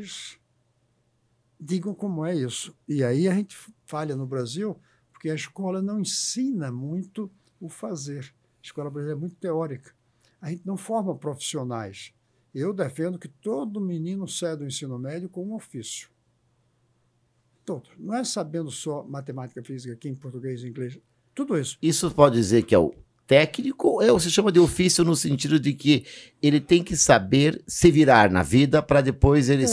eles digam como é isso. E aí a gente falha no Brasil, porque a escola não ensina muito o fazer. A escola brasileira é muito teórica. A gente não forma profissionais. Eu defendo que todo menino saia do ensino médio com um ofício. Todo. Não é sabendo só matemática, física, aqui em português e inglês. Tudo isso. Isso pode dizer que é o técnico, ou se chama de ofício no sentido de que ele tem que saber se virar na vida para depois ele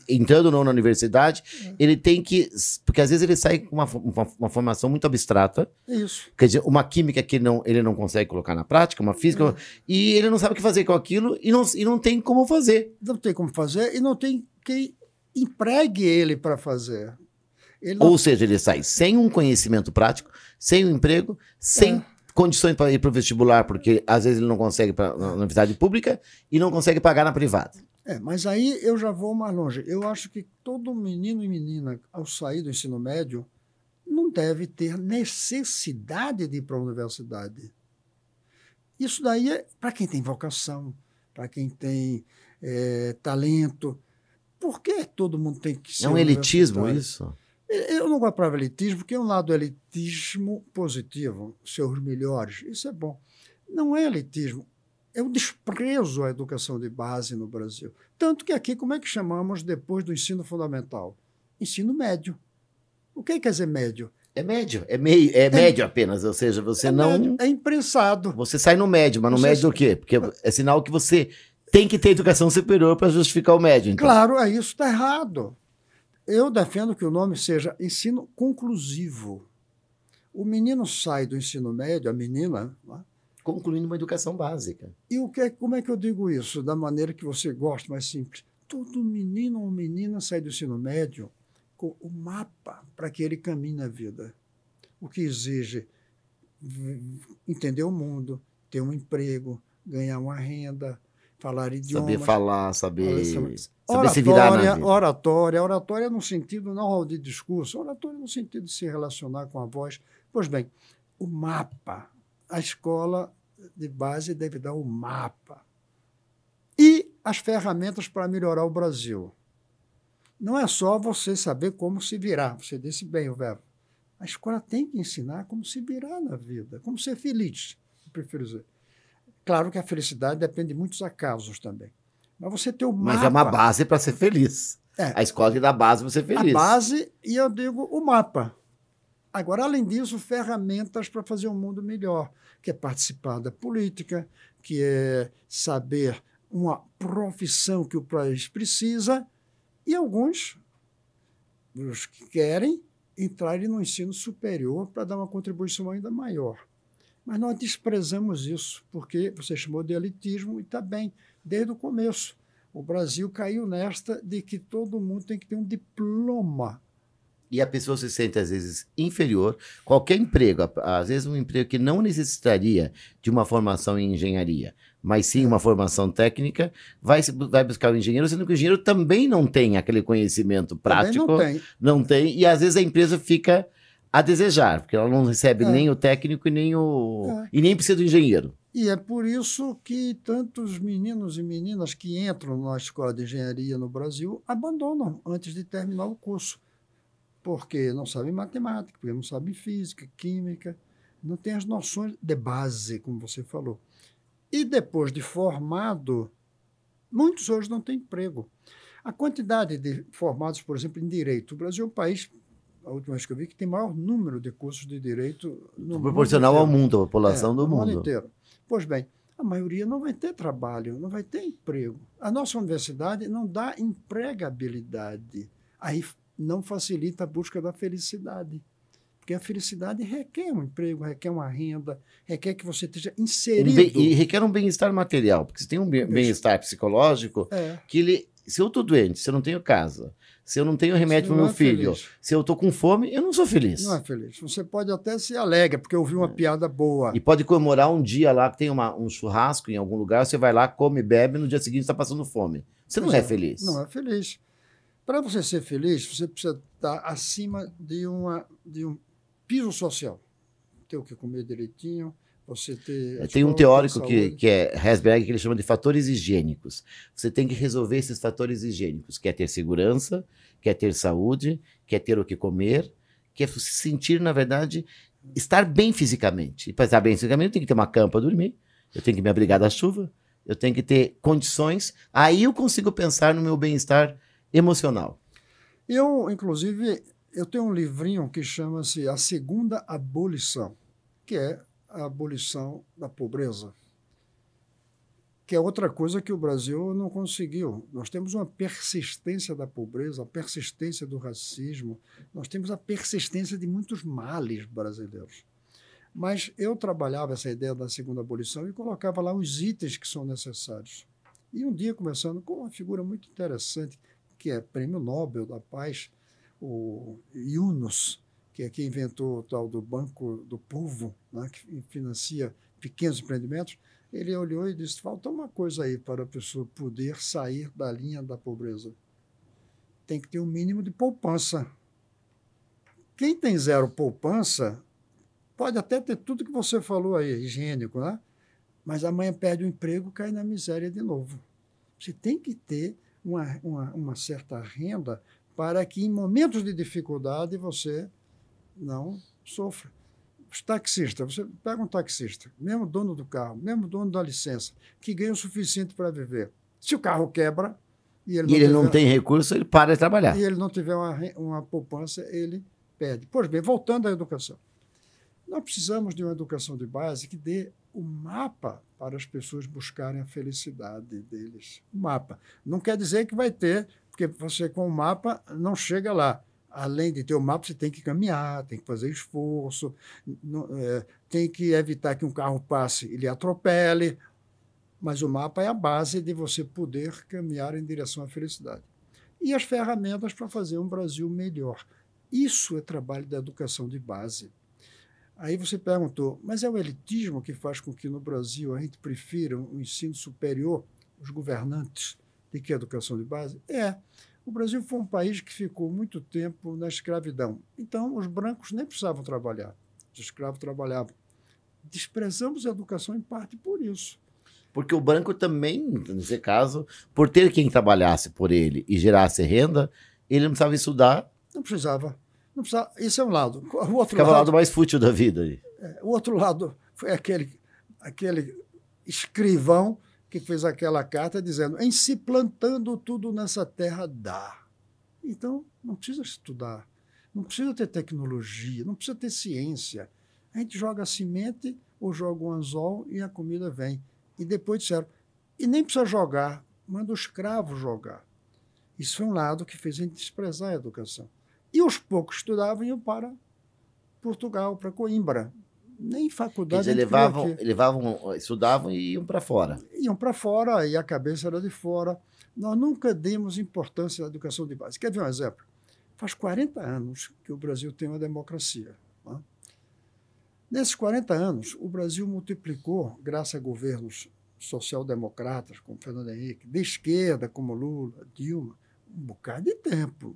entrando ou não na universidade, ele tem que, porque às vezes ele sai com uma formação muito abstrata, Isso. quer dizer, uma química que ele não consegue colocar na prática, uma física, e ele não sabe o que fazer com aquilo e não tem como fazer. Não tem como fazer e não tem quem empregue ele para fazer. Não... Ou seja, ele sai sem um conhecimento prático, sem um emprego, sem condições para ir para o vestibular, porque às vezes ele não consegue para na universidade pública e não consegue pagar na privada. Mas aí eu já vou mais longe. Eu acho que todo menino e menina, ao sair do ensino médio, não deve ter necessidade de ir para a universidade. Isso daí é para quem tem vocação, para quem tem talento. Por que todo mundo tem que ser É um elitismo isso? Eu não gosto para elitismo, porque é um lado elitismo positivo, ser os melhores, isso é bom. Não é elitismo, é o desprezo à educação de base no Brasil. Tanto que aqui, como é que chamamos depois do ensino fundamental? Ensino médio. O que quer dizer médio? É médio, médio apenas, ou seja, você não... Médio, é imprensado. Você sai no médio, mas no médio do quê? Porque é sinal que você tem que ter educação superior para justificar o médio. Então. Claro, isso está errado. Eu defendo que o nome seja ensino conclusivo. O menino sai do ensino médio, a menina... Concluindo uma educação básica. E como é que eu digo isso? Da maneira que você gosta, mais simples. Todo menino ou menina sai do ensino médio com o mapa para que ele caminhe na vida. O que exige entender o mundo, ter um emprego, ganhar uma renda, falar idiomas. Saber falar, saber se virar na vida. Oratória no sentido não de discurso, oratória no sentido de se relacionar com a voz. Pois bem, o mapa, a escola de base deve dar o mapa e as ferramentas para melhorar o Brasil. Não é só você saber como se virar, você disse bem o verbo. A escola tem que ensinar como se virar na vida, como ser feliz, eu prefiro dizer. Claro que a felicidade depende de muitos acasos também. Mas você ter o mapa... Mas é uma base para ser feliz. A escola que dá base para ser feliz. A base, e eu digo o mapa. Agora, além disso, ferramentas para fazer um mundo melhor, que é participar da política, que é saber uma profissão que o país precisa, e alguns, os que querem, entrarem no ensino superior para dar uma contribuição ainda maior. Mas nós desprezamos isso, porque você chamou de elitismo, e está bem, desde o começo. O Brasil caiu nesta de que todo mundo tem que ter um diploma. E a pessoa se sente, às vezes, inferior. Qualquer emprego, às vezes um emprego que não necessitaria de uma formação em engenharia, mas sim uma formação técnica, vai buscar o engenheiro, sendo que o engenheiro também não tem aquele conhecimento prático. Não tem. E às vezes a empresa fica a desejar, porque ela não recebe nem o técnico e nem precisa do engenheiro. E é por isso que tantos meninos e meninas que entram na escola de engenharia no Brasil abandonam antes de terminar o curso, porque não sabem matemática, porque não sabem física, química, não têm as noções de base, como você falou. E depois de formado, muitos hoje não têm emprego. A quantidade de formados, por exemplo, em direito, o Brasil é um país, a última vez que eu vi, que tem maior número de cursos de direito no proporcional ao mundo, a população do mundo. No mundo inteiro. Pois bem, a maioria não vai ter trabalho, não vai ter emprego. A nossa universidade não dá empregabilidade. Aí não facilita a busca da felicidade. Porque a felicidade requer um emprego, requer uma renda, requer que você esteja inserido. E requer um bem-estar material, porque você tem um bem-estar psicológico que ele... Se eu estou doente, se eu não tenho casa, se eu não tenho remédio para o meu filho, se eu estou com fome, eu não sou feliz. Não é feliz. Você pode até se alegra, porque ouviu uma piada boa. E pode comemorar um dia lá que tem um churrasco em algum lugar, você vai lá, come, bebe, no dia seguinte está passando fome. Você não é feliz. Não é feliz. Para você ser feliz, você precisa estar acima de um piso social. Ter o que comer direitinho, você ter... Tem um escola, teórico ter que, saúde. que é Herzberg, que ele chama de fatores higiênicos. Você tem que resolver esses fatores higiênicos. Quer ter segurança, quer ter saúde, quer ter o que comer, quer se sentir, na verdade, estar bem fisicamente. E para estar bem fisicamente, eu tenho que ter uma cama para dormir, eu tenho que me abrigar da chuva, eu tenho que ter condições. Aí eu consigo pensar no meu bem-estar emocional. Eu, inclusive, eu tenho um livrinho que chama-se A Segunda Abolição, que é a abolição da pobreza, que é outra coisa que o Brasil não conseguiu. Nós temos uma persistência da pobreza, a persistência do racismo, nós temos a persistência de muitos males brasileiros. Mas eu trabalhava essa ideia da segunda abolição e colocava lá os itens que são necessários. E um dia, começando com uma figura muito interessante, que é Prêmio Nobel da Paz, o Yunus, que é quem inventou o tal do Banco do Povo, né, que financia pequenos empreendimentos, ele olhou e disse, falta uma coisa aí para a pessoa poder sair da linha da pobreza. Tem que ter um mínimo de poupança. Quem tem zero poupança pode até ter tudo que você falou aí, higiênico, né? Mas amanhã perde o emprego, cai na miséria de novo. Você tem que ter uma certa renda para que, em momentos de dificuldade, você não sofra. Os taxistas, você pega um taxista, mesmo dono do carro, mesmo dono da licença, que ganha o suficiente para viver. Se o carro quebra e ele não tem recurso, ele para de trabalhar. E ele não tiver uma poupança, ele perde. Pois bem, voltando à educação. Nós precisamos de uma educação de base que dê o mapa para as pessoas buscarem a felicidade deles. O mapa. Não quer dizer que vai ter, porque você com o mapa não chega lá. Além de ter o mapa, você tem que caminhar, tem que fazer esforço, tem que evitar que um carro passe e lhe atropele. Mas o mapa é a base de você poder caminhar em direção à felicidade. E as ferramentas para fazer um Brasil melhor. Isso é trabalho da educação de base. Aí você perguntou, mas é o elitismo que faz com que no Brasil a gente prefira um ensino superior, os governantes, do que a educação de base? É. O Brasil foi um país que ficou muito tempo na escravidão. Então, os brancos nem precisavam trabalhar. Os escravos trabalhavam. Desprezamos a educação em parte por isso. Porque o branco também, nesse caso, por ter quem trabalhasse por ele e gerasse renda, ele não precisava estudar. Não precisava. Não precisava. Esse é um lado. O outro ficava o lado mais fútil da vida. O outro lado foi aquele escrivão que fez aquela carta dizendo em se plantando tudo nessa terra dá. Então, não precisa estudar, não precisa ter tecnologia, não precisa ter ciência. A gente joga a semente ou joga um anzol e a comida vem. E depois disseram, e nem precisa jogar, manda o escravo jogar. Isso foi um lado que fez a gente desprezar a educação. E os poucos estudavam e iam para Portugal, para Coimbra. Nem faculdade. Quer dizer, estudavam e iam para fora. Iam para fora e a cabeça era de fora. Nós nunca demos importância à educação de base. Quer ver um exemplo? Faz 40 anos que o Brasil tem uma democracia. Né? Nesses 40 anos, o Brasil multiplicou, graças a governos social-democratas, como Fernando Henrique, de esquerda, como Lula, Dilma, um bocado de tempo.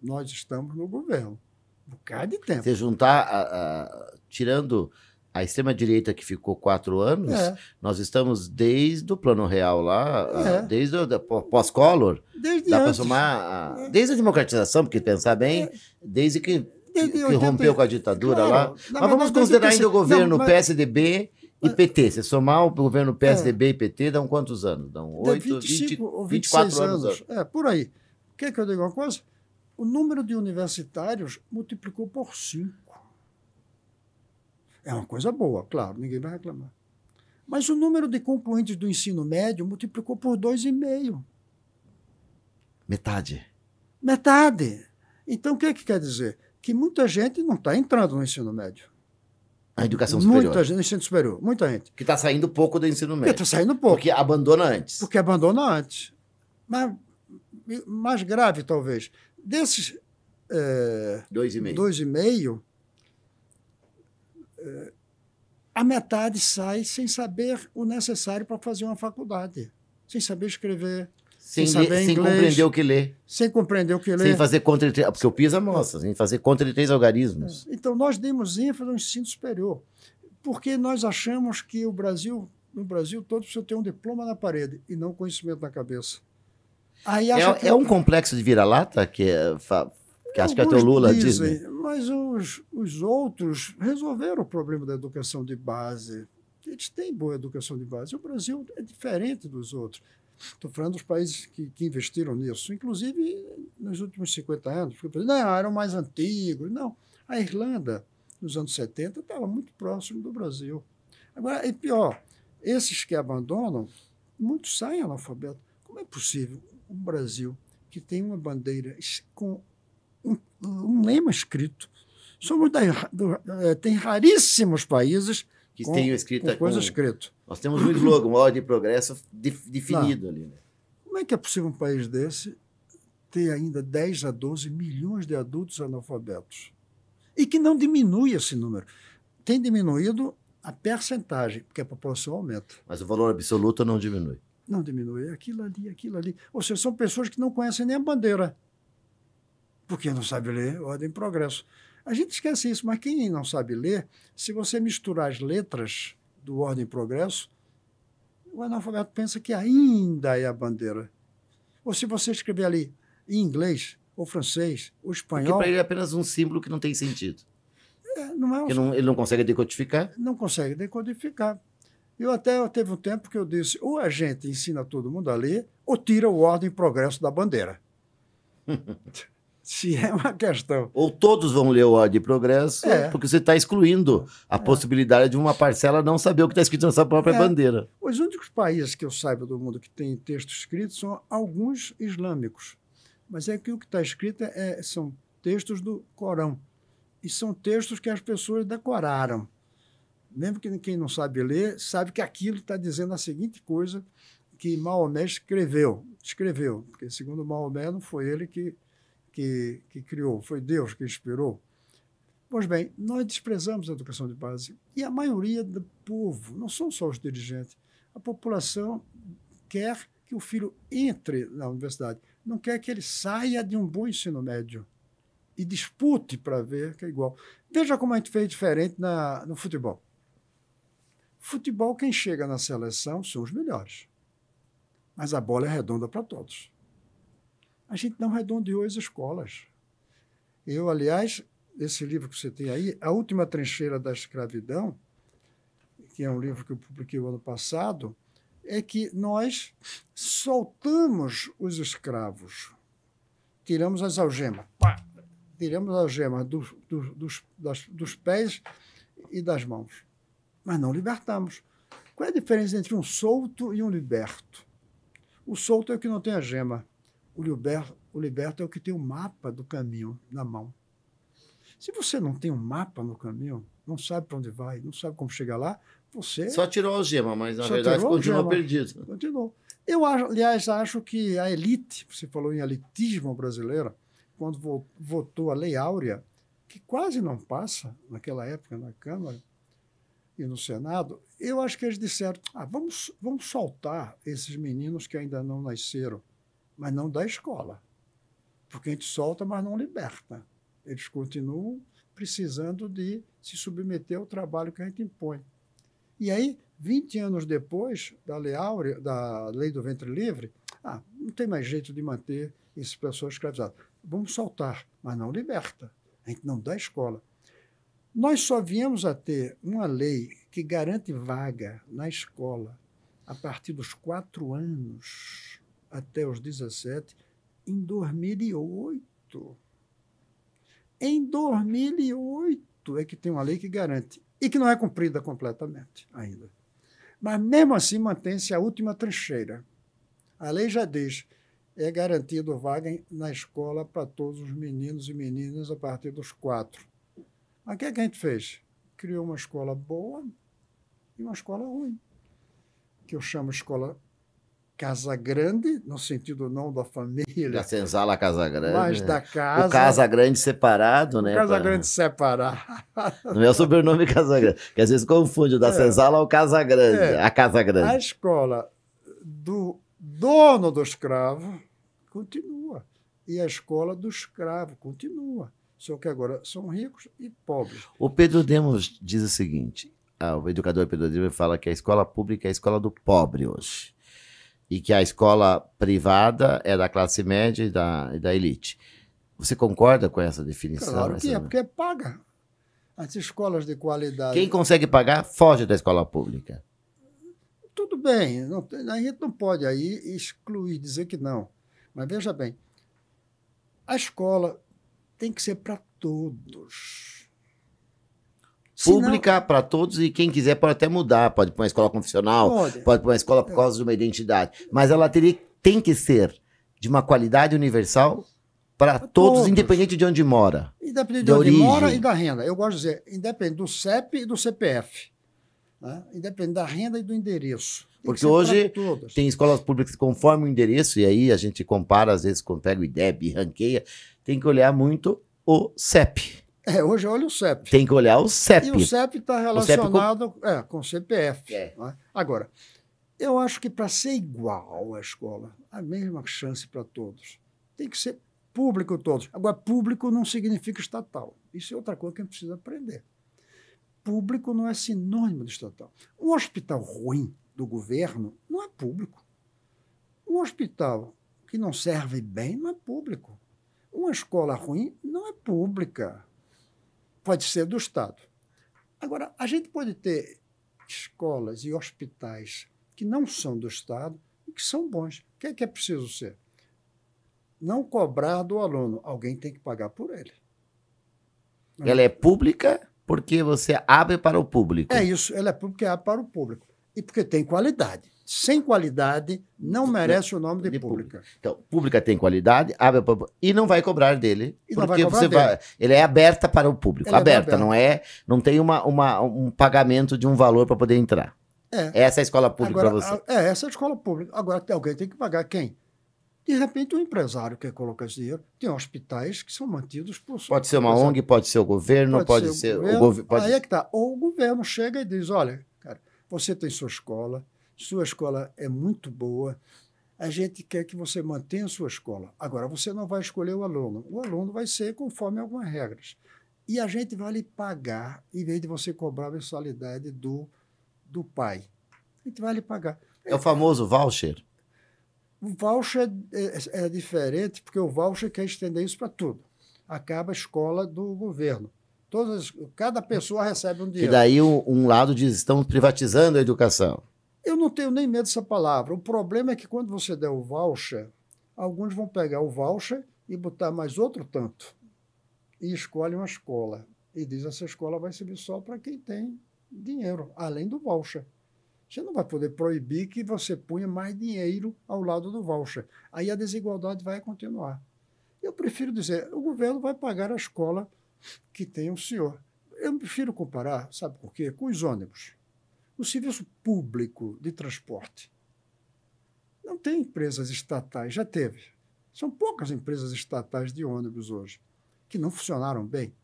Nós estamos no governo. Um bocado de tempo. Se juntar, tirando a extrema-direita que ficou 4 anos, nós estamos desde o Plano Real lá, desde o pós-Collor, dá para somar, desde a democratização, porque pensar bem, desde que rompeu com a ditadura, claro, lá. Mas vamos considerar ainda o governo PSDB e PT. Se somar o governo PSDB e PT, dão quantos anos? Dão 8, 25 ou 24 anos. Por aí. Quer que eu diga uma coisa? O número de universitários multiplicou por 5. É uma coisa boa, claro, ninguém vai reclamar. Mas o número de concluintes do ensino médio multiplicou por 2,5. Metade. Metade. Então, o que quer dizer? Que muita gente não está entrando no ensino médio. A educação superior. Muita gente no ensino superior, muita gente. Que está saindo pouco do ensino médio. Está saindo pouco. Porque abandona antes. Porque abandona antes. Mas mais grave, talvez. Desses 2,5, a metade sai sem saber o necessário para fazer uma faculdade. Sem saber escrever, sem saber inglês. Sem compreender o que lê. Sem compreender o que lê. Sem fazer conta de 3, porque o PISA mostra, sem fazer conta de 3 algarismos. Então, nós demos ênfase ao ensino superior. Porque nós achamos que no Brasil, todo precisa ter um diploma na parede e não conhecimento na cabeça. Aí acha que É um complexo de vira-lata que acho que até o Lula diz, né? Mas os outros resolveram o problema da educação de base. Eles têm boa educação de base. O Brasil é diferente dos outros. Estou falando dos países que investiram nisso, inclusive nos últimos 50 anos. Não, eram mais antigos. Não, a Irlanda, nos anos 70, estava muito próximo do Brasil. Agora, é pior, esses que abandonam, muitos saem analfabetos. Como é possível um Brasil que tem uma bandeira com um lema escrito? Tem raríssimos países que tenham escrita com coisa escrita. Nós temos um slogan, uma ordem de progresso definido ali. Né? Como é que é possível um país desse ter ainda 10 a 12 milhões de adultos analfabetos? E que não diminui esse número. Tem diminuído a percentagem, porque a população aumenta. Mas o valor absoluto não diminui. Não diminui. Aquilo ali. Ou seja, são pessoas que não conhecem nem a bandeira. Porque não sabe ler ordem e progresso. A gente esquece isso, mas quem não sabe ler, se você misturar as letras do ordem e progresso, o analfabeto pensa que ainda é a bandeira. Ou se você escrever ali em inglês, ou francês, ou espanhol... Porque para ele é apenas um símbolo que não tem sentido. Ele não consegue decodificar? Não consegue decodificar. Teve um tempo que eu disse, ou a gente ensina todo mundo a ler, ou tira o ordem e progresso da bandeira. Se é uma questão. Ou todos vão ler o Ordem e Progresso, porque você está excluindo a possibilidade de uma parcela não saber o que está escrito nessa própria bandeira. Os únicos países que eu saiba do mundo que tem texto escrito são alguns islâmicos. Mas é que o que está escrito são textos do Corão. E são textos que as pessoas decoraram. Mesmo que quem não sabe ler, sabe que aquilo está dizendo a seguinte coisa que Maomé escreveu. Porque, segundo Maomé, não foi ele que criou, foi Deus que inspirou. Pois bem, nós desprezamos a educação de base. E a maioria do povo, não são só os dirigentes, a população quer que o filho entre na universidade, não quer que ele saia de um bom ensino médio e dispute para ver que é igual. Veja como a gente fez diferente no futebol. Futebol, quem chega na seleção são os melhores. Mas a bola é redonda para todos. A gente não redondeou as escolas. Eu, aliás, esse livro que você tem aí, A Última Trincheira da Escravidão, que é um livro que eu publiquei o ano passado, é que nós soltamos os escravos, tiramos as algemas, tiramos as algemas dos pés e das mãos, mas não libertamos. Qual é a diferença entre um solto e um liberto? O solto é o que não tem a gema. O liberto é o que tem o mapa do caminho na mão. Se você não tem um mapa no caminho, não sabe para onde vai, não sabe como chegar lá, você... Só tirou a algema, mas na verdade continua perdido. Continuou. Eu, aliás, acho que a elite, você falou em elitismo brasileiro, quando votou a Lei Áurea, que quase não passa naquela época na Câmara e no Senado, eu acho que eles disseram, vamos soltar esses meninos que ainda não nasceram, mas não da escola. Porque a gente solta, mas não liberta. Eles continuam precisando de se submeter ao trabalho que a gente impõe. E aí, 20 anos depois da Lei Áurea, da Lei do Ventre Livre, não tem mais jeito de manter essas pessoas escravizadas. Vamos soltar, mas não liberta. A gente não dá escola. Nós só viemos a ter uma lei que garante vaga na escola a partir dos 4 anos até os 17, em 2008. Em 2008 é que tem uma lei que garante, e que não é cumprida completamente ainda. Mas, mesmo assim, mantém-se a última trincheira. A lei já diz, é garantido vaga na escola para todos os meninos e meninas a partir dos 4. Mas o que é que a gente fez? Criou uma escola boa e uma escola ruim, que eu chamo escola Casa Grande, no sentido não da família. Da senzala Casa Grande. Mas da casa. O Casa Grande separado, né? Casa Grande separado. Não é o sobrenome Casa Grande, que às vezes confunde o da senzala ao Casa Grande, a Casa Grande. A escola do dono do escravo continua. E a escola do escravo continua. Só que agora são ricos e pobres. O Pedro Demos diz o seguinte, o educador Pedro Adriano fala que a escola pública é a escola do pobre hoje. E que a escola privada é da classe média e da elite. Você concorda com essa definição? Claro que é, porque paga. As escolas de qualidade... Quem consegue pagar, foge da escola pública. Tudo bem, a gente não pode aí excluir, dizer que não. Mas veja bem, a escola tem que ser para todos. Pública para todos e quem quiser pode até mudar, pode pôr uma escola confessional, pode pôr uma escola por causa de uma identidade, mas ela tem que ser de uma qualidade universal para todos, independente de onde mora. Independente de onde mora e da renda. Eu gosto de dizer, independente do CEP e do CPF. Né? Independente da renda e do endereço. Porque hoje tem escolas públicas conforme o endereço, e aí a gente compara, às vezes, quando pega o IDEB, ranqueia, tem que olhar muito o CEP. Hoje olha o CEP. Tem que olhar o CEP. E o CEP está relacionado com o CPF. Né? Agora, eu acho que para ser igual à escola, a mesma chance para todos, tem que ser público todos. Agora, público não significa estatal. Isso é outra coisa que a gente precisa aprender. Público não é sinônimo de estatal. Um hospital ruim do governo não é público. Um hospital que não serve bem não é público. Uma escola ruim não é pública. Pode ser do Estado. Agora, a gente pode ter escolas e hospitais que não são do Estado e que são bons. O que é preciso ser? Não cobrar do aluno. Alguém tem que pagar por ele. Ela é pública porque você abre para o público. É isso, ela é pública e abre para o público. E porque tem qualidade. Sem qualidade, não merece o nome de pública. Então, pública tem qualidade, abre para o público, e não vai cobrar dele. Porque você vai. Ele é aberta para o público. Aberta, não tem um pagamento de um valor para poder entrar. Essa é a escola pública para você. Essa é a escola pública. Agora, alguém tem que pagar quem? De repente, um empresário quer colocar esse dinheiro. Tem hospitais que são mantidos por... Pode ser uma ONG, pode ser o governo, pode ser o governo. Aí é que está. Ou o governo chega e diz, olha, cara, você tem sua escola é muito boa, a gente quer que você mantenha a sua escola. Agora, você não vai escolher o aluno vai ser conforme algumas regras. E a gente vai lhe pagar, em vez de você cobrar a mensalidade do pai. A gente vai lhe pagar. É o famoso voucher? O voucher é diferente, porque o voucher quer estender isso para tudo. Acaba a escola do governo. Cada pessoa recebe um dinheiro. E daí um lado diz, estamos privatizando a educação. Eu não tenho nem medo dessa palavra. O problema é que quando você der o voucher, alguns vão pegar o voucher e botar mais outro tanto. E escolhe uma escola. E diz, essa escola vai servir só para quem tem dinheiro, além do voucher. Você não vai poder proibir que você ponha mais dinheiro ao lado do voucher. Aí a desigualdade vai continuar. Eu prefiro dizer, o governo vai pagar a escola que tem o senhor. Eu prefiro comparar, sabe por quê? Com os ônibus. O serviço público de transporte. Não tem empresas estatais, já teve. São poucas empresas estatais de ônibus hoje, que não funcionaram bem.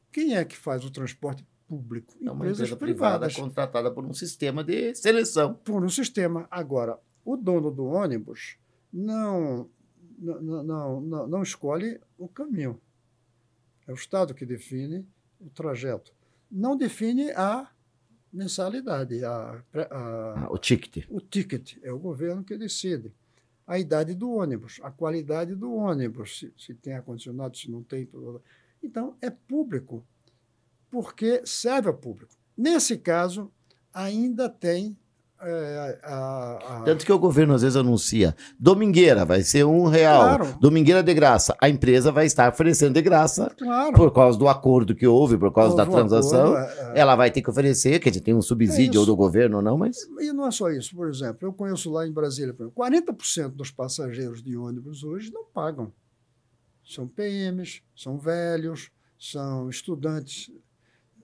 Quem é que faz o transporte público? É uma empresa privada contratada por um sistema de seleção. Por um sistema. Agora, o dono do ônibus não escolhe o caminho. É o Estado que define o trajeto. Não define a mensalidade, o ticket. O ticket. É o governo que decide. A idade do ônibus, a qualidade do ônibus, se tem ar-condicionado, se não tem. Então, é público, porque serve ao público. Nesse caso, ainda tem... Tanto que o governo às vezes anuncia, domingueira vai ser R$1, claro. Domingueira de graça. A empresa vai estar oferecendo de graça, claro. Por causa do acordo que houve, por causa da transação, ela vai ter que oferecer, quer dizer, tem um subsídio ou do governo ou não, mas... E não é só isso, por exemplo, eu conheço lá em Brasília, 40% dos passageiros de ônibus hoje não pagam. São PMs, são velhos, são estudantes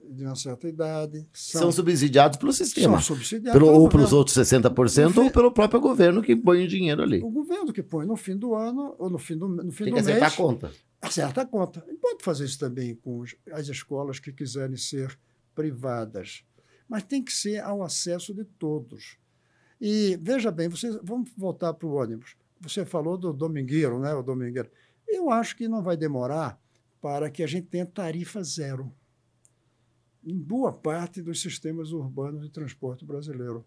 de uma certa idade. São subsidiados pelo sistema. São subsidiados ou pelos outros 60%, ou pelo próprio governo que põe o dinheiro ali. O governo que põe no fim do ano, ou no fim do mês. Tem que acertar a conta. Acerta a conta. E pode fazer isso também com as escolas que quiserem ser privadas. Mas tem que ser ao acesso de todos. E, veja bem, vamos voltar para o ônibus. Você falou do domingueiro, né? O domingueiro. Eu acho que não vai demorar para que a gente tenha tarifa zero. em boa parte dos sistemas urbanos de transporte brasileiro.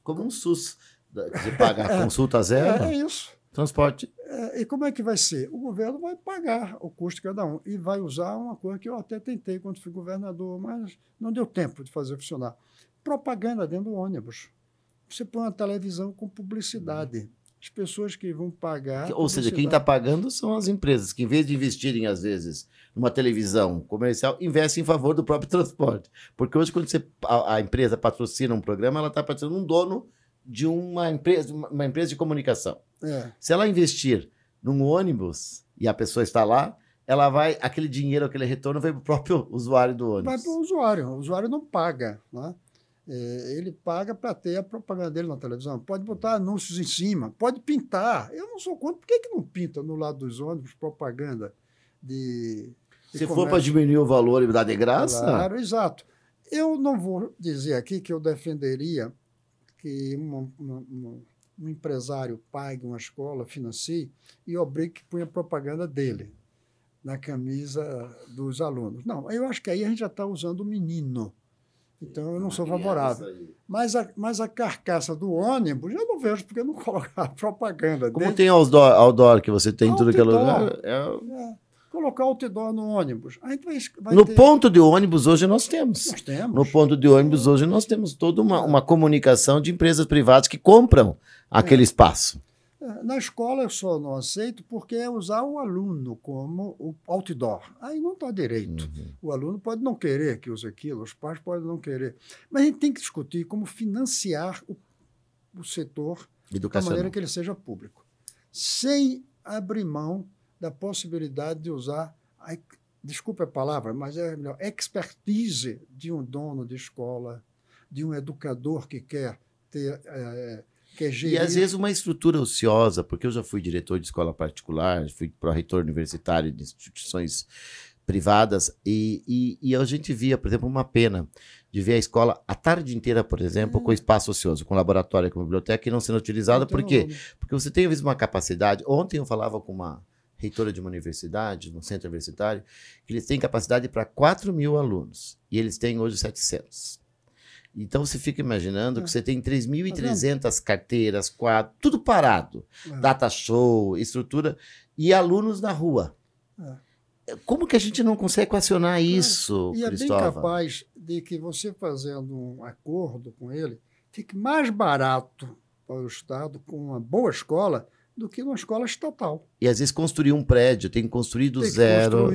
Como um SUS, de pagar consulta zero, É isso. transporte. E como é que vai ser? O governo vai pagar o custo de cada um e vai usar uma coisa que eu até tentei quando fui governador, mas não deu tempo de fazer funcionar. Propaganda dentro do ônibus. Você põe uma televisão com publicidade. As pessoas que vão pagar... Ou seja, quem está pagando são as empresas, que em vez de investirem, às vezes, numa televisão comercial, investem em favor do próprio transporte. Porque hoje, quando a empresa patrocina um programa, ela está patrocinando um dono de uma empresa de comunicação. Se ela investir num ônibus e a pessoa está lá, ela vai, aquele dinheiro, aquele retorno vai para o próprio usuário do ônibus. Vai para o usuário não paga, né? Ele paga para ter a propaganda dele na televisão. Pode botar anúncios em cima, pode pintar. Eu não sou contra. Por que não pinta no lado dos ônibus propaganda de Se for para diminuir o valor e dar de graça? Claro, exato. Eu não vou dizer aqui que eu defenderia que um empresário pague uma escola, financie e obrigue que ponha propaganda dele na camisa dos alunos. Não, eu acho que aí a gente já está usando o menino. Então, eu não sou favorável. Mas a carcaça do ônibus, eu não vejo porque não colocar propaganda. Como tem outdoor que você tem em tudo que é lugar. Colocar outdoor no ônibus. A gente vai no ponto de ônibus hoje nós temos. Nós temos. No ponto de ônibus hoje nós temos toda uma comunicação de empresas privadas que compram aquele espaço. Na escola eu só não aceito porque é usar o aluno como o outdoor. Aí não está direito. O aluno pode não querer que use aquilo, os pais podem não querer. Mas a gente tem que discutir como financiar o setor da maneira que ele seja público, sem abrir mão da possibilidade de usar, desculpe a palavra, mas é melhor, expertise de um dono de escola, de um educador que quer ter... E, às vezes, uma estrutura ociosa, porque eu já fui diretor de escola particular, fui pró-reitor universitário de instituições privadas, e a gente via, por exemplo, uma pena de ver a escola a tarde inteira, por exemplo, com espaço ocioso, com laboratório, com biblioteca, e não sendo utilizada. Por quê? Porque você tem, às vezes, uma capacidade... Ontem eu falava com uma reitora de uma universidade, no centro universitário, que eles têm capacidade para 4.000 alunos, e eles têm hoje 700. Então, você fica imaginando que você tem 3.300 carteiras, quadros, tudo parado. Data show, estrutura, e alunos na rua. Como que a gente não consegue equacionar isso, E Cristóvão? É bem capaz de que você fazendo um acordo com ele, fique mais barato para o Estado com uma boa escola do que uma escola estatal. E, às vezes, construir um prédio, tem que construir do zero.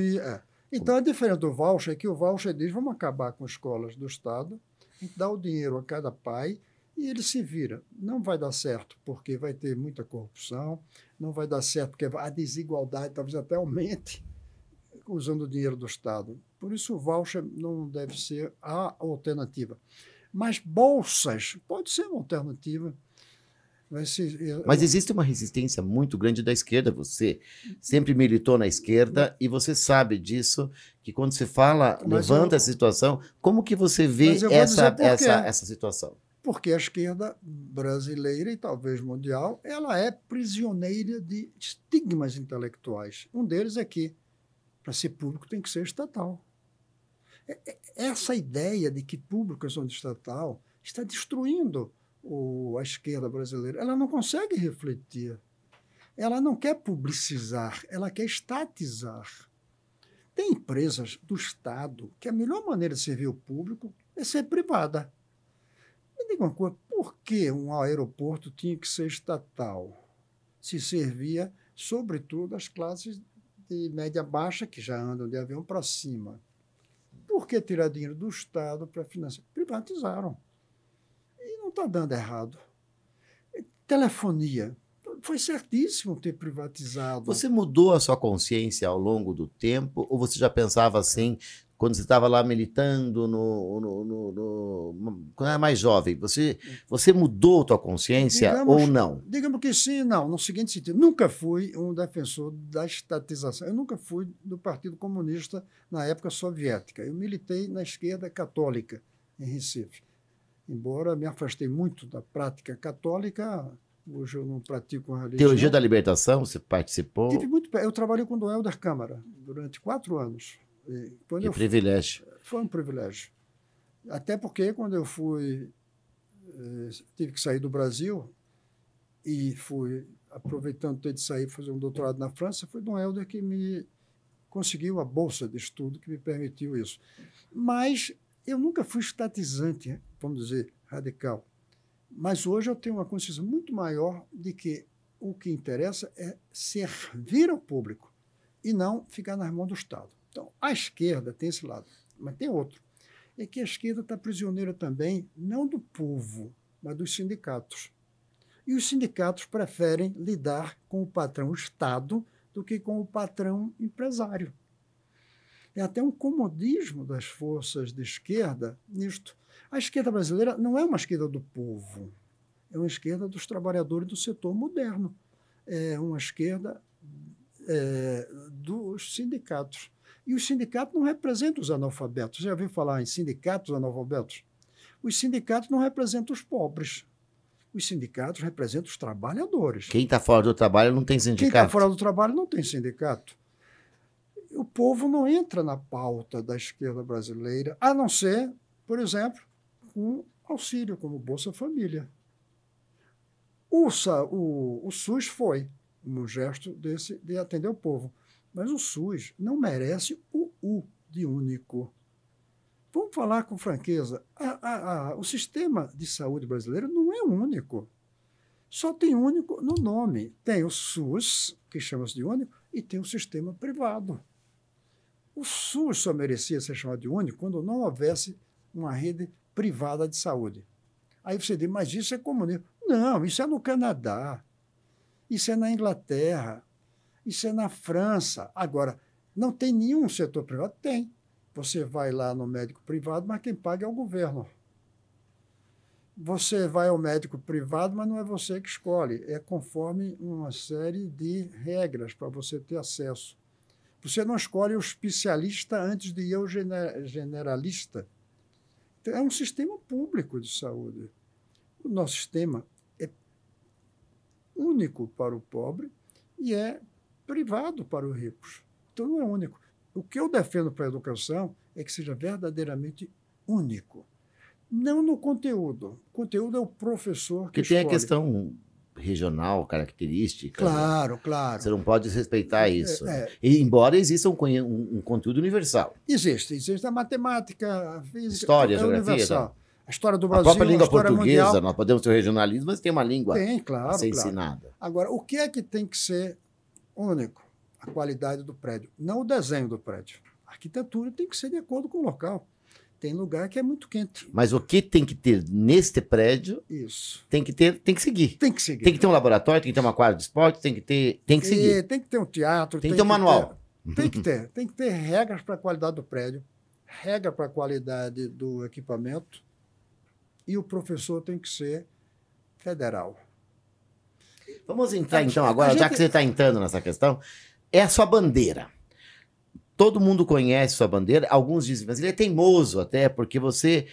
Então, a diferença do voucher é que o voucher diz, vamos acabar com escolas do Estado, a gente dá o dinheiro a cada pai e ele se vira. Não vai dar certo, porque vai ter muita corrupção, não vai dar certo, porque a desigualdade talvez até aumente usando o dinheiro do Estado. Por isso, o voucher não deve ser a alternativa. Mas bolsas pode ser uma alternativa. Mas existe uma resistência muito grande da esquerda. Você sempre militou na esquerda e você sabe disso, que quando você fala, levanta essa situação, como que você vê essa situação? Porque a esquerda brasileira e talvez mundial, ela é prisioneira de estigmas intelectuais. Um deles é que, para ser público, tem que ser estatal. Essa ideia de que público é zona estatal está destruindo a esquerda brasileira. Ela não consegue refletir. Ela não quer publicizar, ela quer estatizar. Tem empresas do Estado que a melhor maneira de servir o público é ser privada. Me diga uma coisa, por que um aeroporto tinha que ser estatal? Se servia, sobretudo, às classes de média baixa, que já andam de avião para cima. Por que tirar dinheiro do Estado para financiar? Privatizaram. Não está dando errado. Telefonia. Foi certíssimo ter privatizado. Você mudou a sua consciência ao longo do tempo ou você já pensava assim, quando você estava lá militando, quando era mais jovem? Você mudou a sua consciência ou não? Digamos que sim e não. No seguinte sentido, nunca fui um defensor da estatização. Eu nunca fui do Partido Comunista na época soviética. Eu militei na esquerda católica, em Recife. Embora me afastei muito da prática católica, hoje eu não pratico a religião. Teologia da Libertação, você participou? Eu trabalhei com o Dom Helder Câmara durante 4 anos. Que privilégio. Foi um privilégio. Até porque, quando eu tive que sair do Brasil e fui, aproveitando ter de sair fazer um doutorado na França, foi Dom Helder que me conseguiu a bolsa de estudo que me permitiu isso. Mas eu nunca fui estatizante, vamos dizer, radical. Mas hoje eu tenho uma consciência muito maior de que o que interessa é servir ao público e não ficar nas mãos do Estado. Então, a esquerda tem esse lado, mas tem outro. É que a esquerda está prisioneira também, não do povo, mas dos sindicatos. E os sindicatos preferem lidar com o patrão Estado do que com o patrão empresário. É até um comodismo das forças de esquerda nisto. A esquerda brasileira não é uma esquerda do povo, é uma esquerda dos trabalhadores do setor moderno, é uma esquerda dos sindicatos. E os sindicatos não representam os analfabetos. Você já ouviu falar em sindicatos analfabetos? Os sindicatos não representam os pobres. Os sindicatos representam os trabalhadores. Quem está fora do trabalho não tem sindicato. Quem está fora do trabalho não tem sindicato. O povo não entra na pauta da esquerda brasileira, a não ser, por exemplo, um auxílio como Bolsa Família. O SUS foi um gesto de atender o povo, mas o SUS não merece o U de único. Vamos falar com franqueza, o sistema de saúde brasileiro não é único. Só tem único no nome. Tem o SUS, que chama-se de único, e tem o sistema privado. O SUS só merecia ser chamado de único quando não houvesse uma rede privada de saúde. Aí você diz, mas isso é comunismo. Não, isso é no Canadá, isso é na Inglaterra, isso é na França. Agora, não tem nenhum setor privado? Tem. Você vai lá no médico privado, mas quem paga é o governo. Você vai ao médico privado, mas não é você que escolhe. É conforme uma série de regras para você ter acesso. Você não escolhe o especialista antes de ir ao generalista. Então, é um sistema público de saúde. O nosso sistema é único para o pobre e é privado para os ricos. Então, não é único. O que eu defendo para a educação é que seja verdadeiramente único. Não no conteúdo. O conteúdo é o professor que escolhe. Tem a questão regional, característica. Claro, claro. Você não pode desrespeitar isso. E, embora exista um conteúdo universal. Existe a matemática, a física, história, a geografia. Universal. A história do Brasil, a própria língua portuguesa, mundial. Nós podemos ter o regionalismo, mas tem uma língua claro, a ser ensinada. Agora, o que é que tem que ser único? A qualidade do prédio, não o desenho do prédio. A arquitetura tem que ser de acordo com o local. Tem lugar que é muito quente. Mas o que tem que ter neste prédio, isso, tem que seguir. Tem que seguir. Tem que ter um laboratório, tem que ter uma quadra de esporte, tem que seguir. Tem que ter um teatro. Tem que ter um manual. Tem que ter regras para a qualidade do prédio, regra para a qualidade do equipamento, e o professor tem que ser federal. Vamos entrar então agora, já que você está entrando nessa questão, é a sua bandeira. Todo mundo conhece sua bandeira, alguns dizem, mas ele é teimoso até, porque você,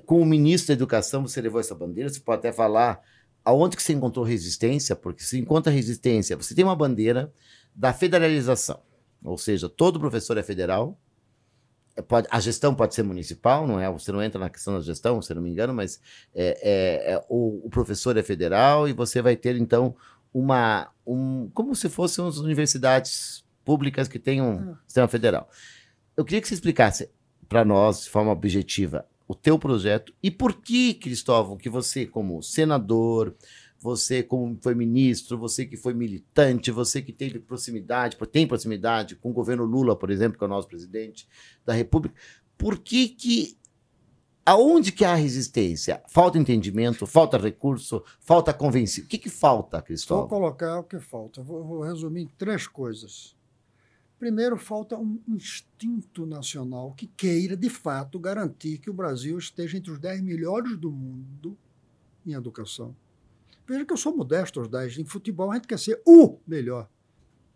como ministro da Educação, você levou essa bandeira, você pode até falar aonde que você encontrou resistência, porque se encontra resistência, você tem uma bandeira da federalização, ou seja, todo professor é federal, a gestão pode ser municipal, não é? Você não entra na questão da gestão, se não me engano, mas o professor é federal e você vai ter, então, como se fossem as universidades públicas que têm um sistema federal. Eu queria que você explicasse para nós, de forma objetiva, o teu projeto e por que, Cristóvão, que você, como senador, você como foi ministro, você que foi militante, você que tem proximidade com o governo Lula, por exemplo, que é o nosso presidente da República, aonde que há resistência? Falta entendimento, falta recurso, falta convencimento. O que falta, Cristóvão? Vou colocar o que falta. Vou resumir em 3 coisas. Primeiro, falta um instinto nacional que queira, de fato, garantir que o Brasil esteja entre os 10 melhores do mundo em educação. Veja que eu sou modesto aos 10. Em futebol, a gente quer ser o melhor.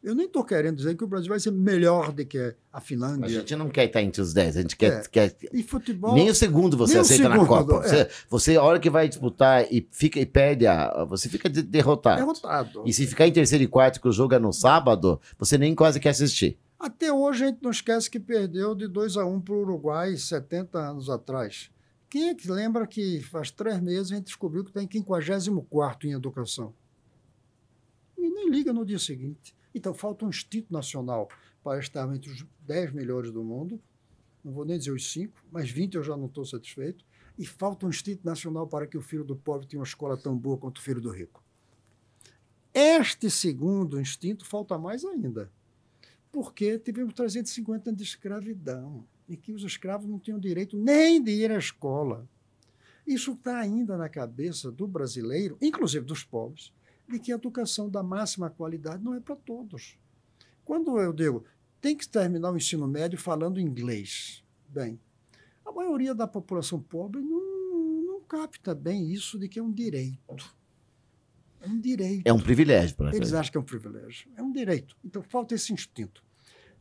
Eu nem estou querendo dizer que o Brasil vai ser melhor do que a A Finlândia. gente não quer estar entre os 10, a gente quer E futebol... nem o segundo você nem o aceita na segundo, Copa. Você, a hora que vai disputar e perde, você fica derrotado. derrotado. E se ficar em terceiro e quarto, que o jogo é no sábado, você nem quase quer assistir. Até hoje a gente não esquece que perdeu de 2-1 para o Uruguai 70 anos atrás. Quem é que lembra que faz 3 meses a gente descobriu que está em 54º em educação? E nem liga no dia seguinte. Então, falta um instinto nacional para estar entre os 10 melhores do mundo. Não vou nem dizer os 5, mas 20 eu já não estou satisfeito. E falta um instinto nacional para que o filho do pobre tenha uma escola tão boa quanto o filho do rico. Este segundo instinto falta mais ainda. Porque tivemos 350 anos de escravidão, em que os escravos não tinham direito nem de ir à escola. Isso está ainda na cabeça do brasileiro, inclusive dos pobres, de que a educação da máxima qualidade não é para todos. Quando eu digo, tem que terminar o ensino médio falando inglês. Bem, a maioria da população pobre não capta bem isso de que é um direito. É um direito. É um privilégio. Eles acham que é um privilégio. É um direito. Então, falta esse instinto.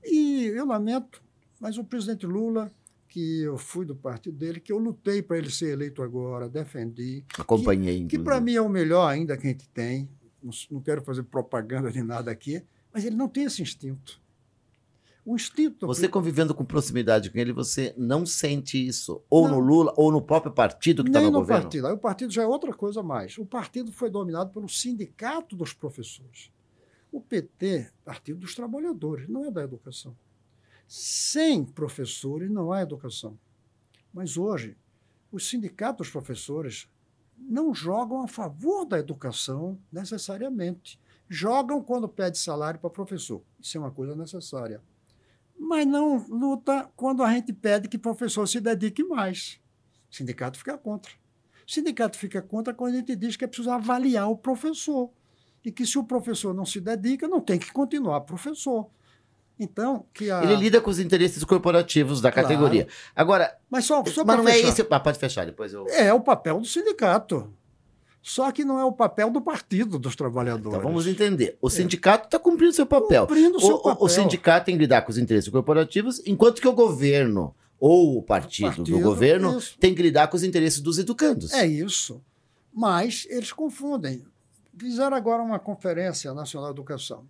E eu lamento, mas o presidente Lula, que eu fui do partido dele, que eu lutei para ele ser eleito agora, defendi. Acompanhei, que para mim é o melhor ainda que a gente tem. Não quero fazer propaganda de nada aqui, mas ele não tem esse instinto. O instinto... Você convivendo com proximidade com ele, você não sente isso? Ou Não. no Lula, ou no próprio partido que está no governo? Partido. Aí o partido já é outra coisa a mais. O partido foi dominado pelo Sindicato dos Professores. O PT, Partido dos Trabalhadores, não é da educação. Sem professores não há educação. Mas hoje, os sindicatos dos professores não jogam a favor da educação necessariamente. Jogam quando pede salário para professor. Isso é uma coisa necessária. Mas não luta quando a gente pede que o professor se dedique mais. O sindicato fica contra. O sindicato fica contra quando a gente diz que é preciso avaliar o professor. E que se o professor não se dedica, não tem que continuar professor. Então, Ele lida com os interesses corporativos da categoria. Agora, mas só mas não é esse... pode fechar, depois eu... É o papel do sindicato. Só que não é o papel do Partido dos Trabalhadores. Então vamos entender. O sindicato está cumprindo seu papel. O sindicato tem que lidar com os interesses corporativos, enquanto que o governo ou o partido do governo tem que lidar com os interesses dos educandos. É isso. Mas eles confundem. Fizeram agora uma Conferência Nacional de Educação.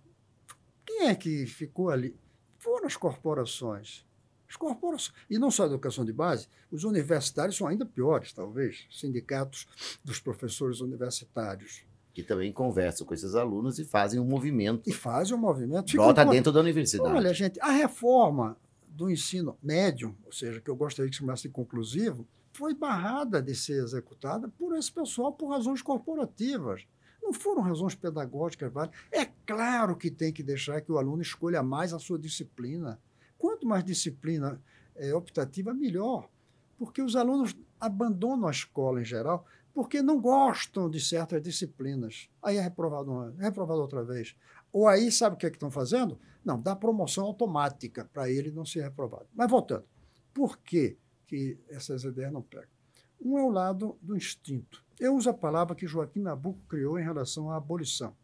Quem é que ficou ali? Foram as corporações. As corporações. E não só a educação de base, os universitários são ainda piores, talvez. Sindicatos dos professores universitários. Que também conversam com esses alunos e fazem um movimento. E fazem um movimento. Brota dentro da universidade. Olha, gente, a reforma do ensino médio, ou seja, que eu gostaria que chamasse de conclusivo, foi barrada de ser executada por esse pessoal por razões corporativas. Não foram razões pedagógicas válidas. É claro que tem que deixar que o aluno escolha mais a sua disciplina. Quanto mais disciplina optativa, melhor. Porque os alunos abandonam a escola em geral porque não gostam de certas disciplinas. Aí é reprovado uma vez, é reprovado outra vez. Ou aí, sabe o que é que estão fazendo? Não, dá promoção automática para ele não ser reprovado. Mas voltando, por que essas ideias não pegam? Um é o lado do instinto. Eu uso a palavra que Joaquim Nabuco criou em relação à abolição.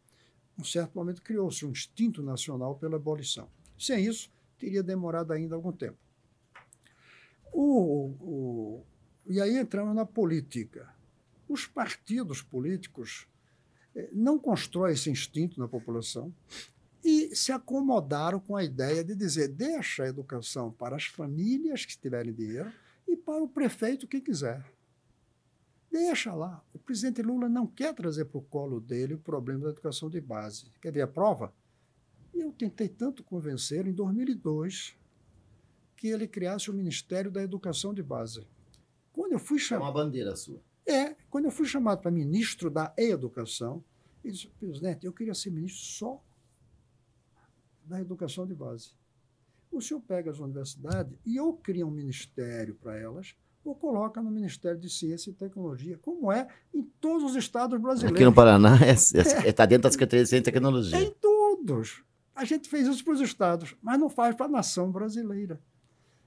Em um certo momento criou-se um instinto nacional pela abolição. Sem isso, teria demorado ainda algum tempo. E aí entramos na política. Os partidos políticos não constroem esse instinto na população e se acomodaram com a ideia de dizer deixa a educação para as famílias que tiverem dinheiro e para o prefeito que quiser. Deixa lá. O presidente Lula não quer trazer para o colo dele o problema da educação de base. Quer ver a prova? Eu tentei tanto convencer em 2002 que ele criasse o Ministério da Educação de Base. Quando eu fui chamado... É uma bandeira sua. Quando eu fui chamado para ministro da Educação, ele disse, presidente, eu queria ser ministro só da Educação de Base. O senhor pega as universidades e ou cria um ministério para elas, ou coloca no Ministério de Ciência e Tecnologia, como é em todos os estados brasileiros. Aqui no Paraná está dentro da Secretaria de Ciência e Tecnologia. Em todos. A gente fez isso para os estados, mas não faz para a nação brasileira.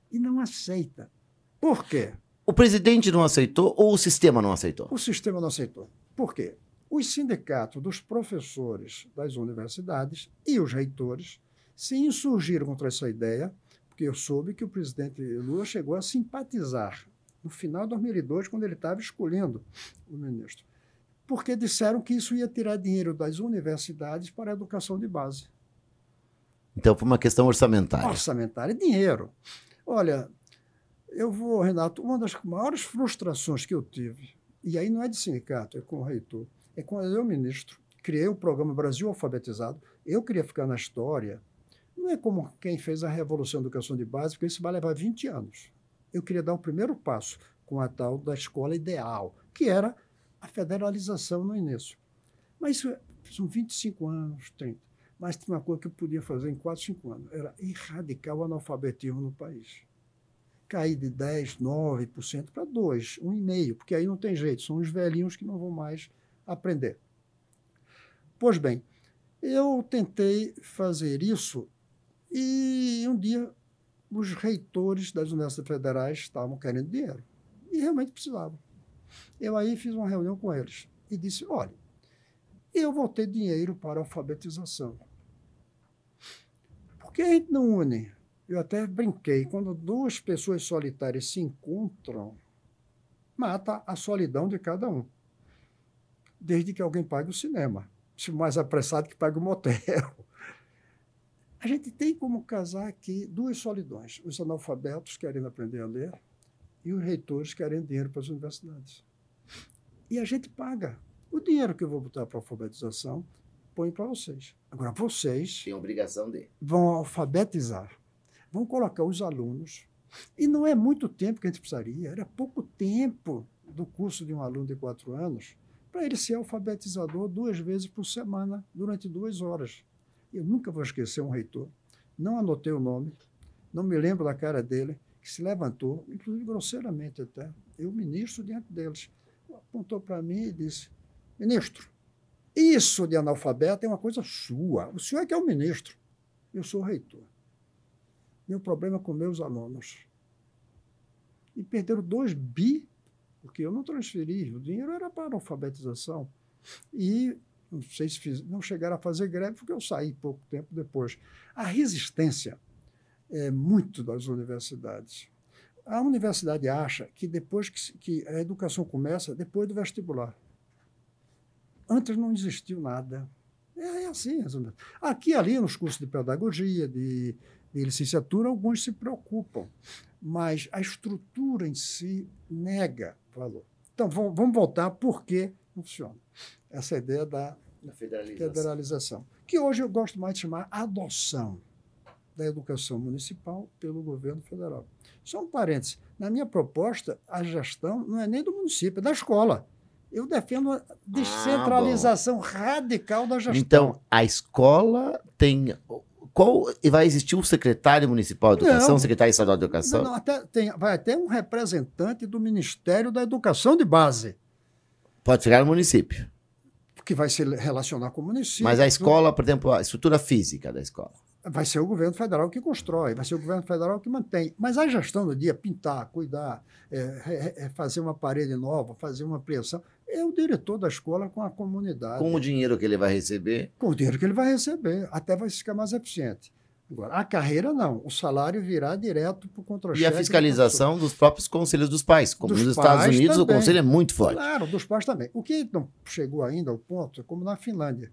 E não aceita. Por quê? O presidente não aceitou ou o sistema não aceitou? O sistema não aceitou. Por quê? os sindicatos dos professores das universidades e os reitores se insurgiram contra essa ideia, porque eu soube que o presidente Lula chegou a simpatizar no final de 2002, quando ele estava escolhendo o ministro, porque disseram que isso ia tirar dinheiro das universidades para a educação de base. Então, foi uma questão orçamentária. Orçamentária, dinheiro. Olha, Renato, uma das maiores frustrações que eu tive, e aí não é de sindicato, é com o reitor, é quando eu, ministro, criei o programa Brasil Alfabetizado. Eu queria ficar na história. Não é como quem fez a Revolução da Educação de Base, porque isso vai levar 20 anos. Eu queria dar o primeiro passo com a tal da escola ideal, que era a federalização no início. Mas isso são 25 anos, 30. Mas tinha uma coisa que eu podia fazer em 4, 5 anos, era erradicar o analfabetismo no país. Cair de 10%, 9% para 2%, 1,5%, porque aí não tem jeito, são os velhinhos que não vão mais aprender. Pois bem, eu tentei fazer isso e um dia os reitores das universidades federais estavam querendo dinheiro e realmente precisavam. Eu aí fiz uma reunião com eles e disse, olha, eu vou ter dinheiro para a alfabetização. Por que a gente não une? Eu até brinquei, quando duas pessoas solitárias se encontram, mata a solidão de cada um, desde que alguém pague o cinema. Se mais apressado que pague o motel. A gente tem como casar aqui duas solidões. Os analfabetos querendo aprender a ler e os reitores querendo dinheiro para as universidades. E a gente paga. O dinheiro que eu vou botar para a alfabetização, põe para vocês. Agora, vocês Tem obrigação de. vão alfabetizar, vão colocar os alunos. E não é muito tempo que a gente precisaria, era pouco tempo do curso de um aluno de 4 anos para ele ser alfabetizador 2 vezes por semana, durante 2 horas. Eu nunca vou esquecer um reitor, não anotei o nome, não me lembro da cara dele, que se levantou, inclusive grosseiramente até, eu, ministro, diante deles, apontou para mim e disse, ministro, isso de analfabeto é uma coisa sua, o senhor é que é o ministro, eu sou o reitor. Meu problema é com meus alunos. E perderam 2 bi, porque eu não transferi, o dinheiro era para a alfabetização. E não sei se não chegaram a fazer greve, porque eu saí pouco tempo depois. A resistência é muito das universidades. A universidade acha que depois que a educação começa, depois do vestibular. Antes não existiu nada. É assim. Aqui e ali, nos cursos de pedagogia, de licenciatura, alguns se preocupam, mas a estrutura em si nega valor. Então, vamos voltar por que não funciona. Essa ideia da federalização, que hoje eu gosto mais de chamar adoção da educação municipal pelo governo federal. Só um parênteses. Na minha proposta, a gestão não é nem do município, é da escola. Eu defendo a descentralização radical da gestão. Então, a escola tem... vai existir um secretário municipal de educação, secretário estadual de educação? Não, vai ter um representante do Ministério da Educação de Base. Pode chegar no município. Que vai se relacionar com o município. Mas a escola, por exemplo, a estrutura física da escola? Vai ser o governo federal que constrói, vai ser o governo federal que mantém. Mas a gestão do dia, pintar, cuidar, fazer uma parede nova, fazer uma ampliação, é o diretor da escola com a comunidade. Com o dinheiro que ele vai receber? Com o dinheiro que ele vai receber, até vai ficar mais eficiente. Agora, a carreira não, o salário virá direto para o contra-cheque. E a fiscalização dos próprios conselhos dos pais, como nos Estados Unidos também. O conselho é muito forte. Claro, dos pais também. O que não chegou ainda ao ponto, é como na Finlândia,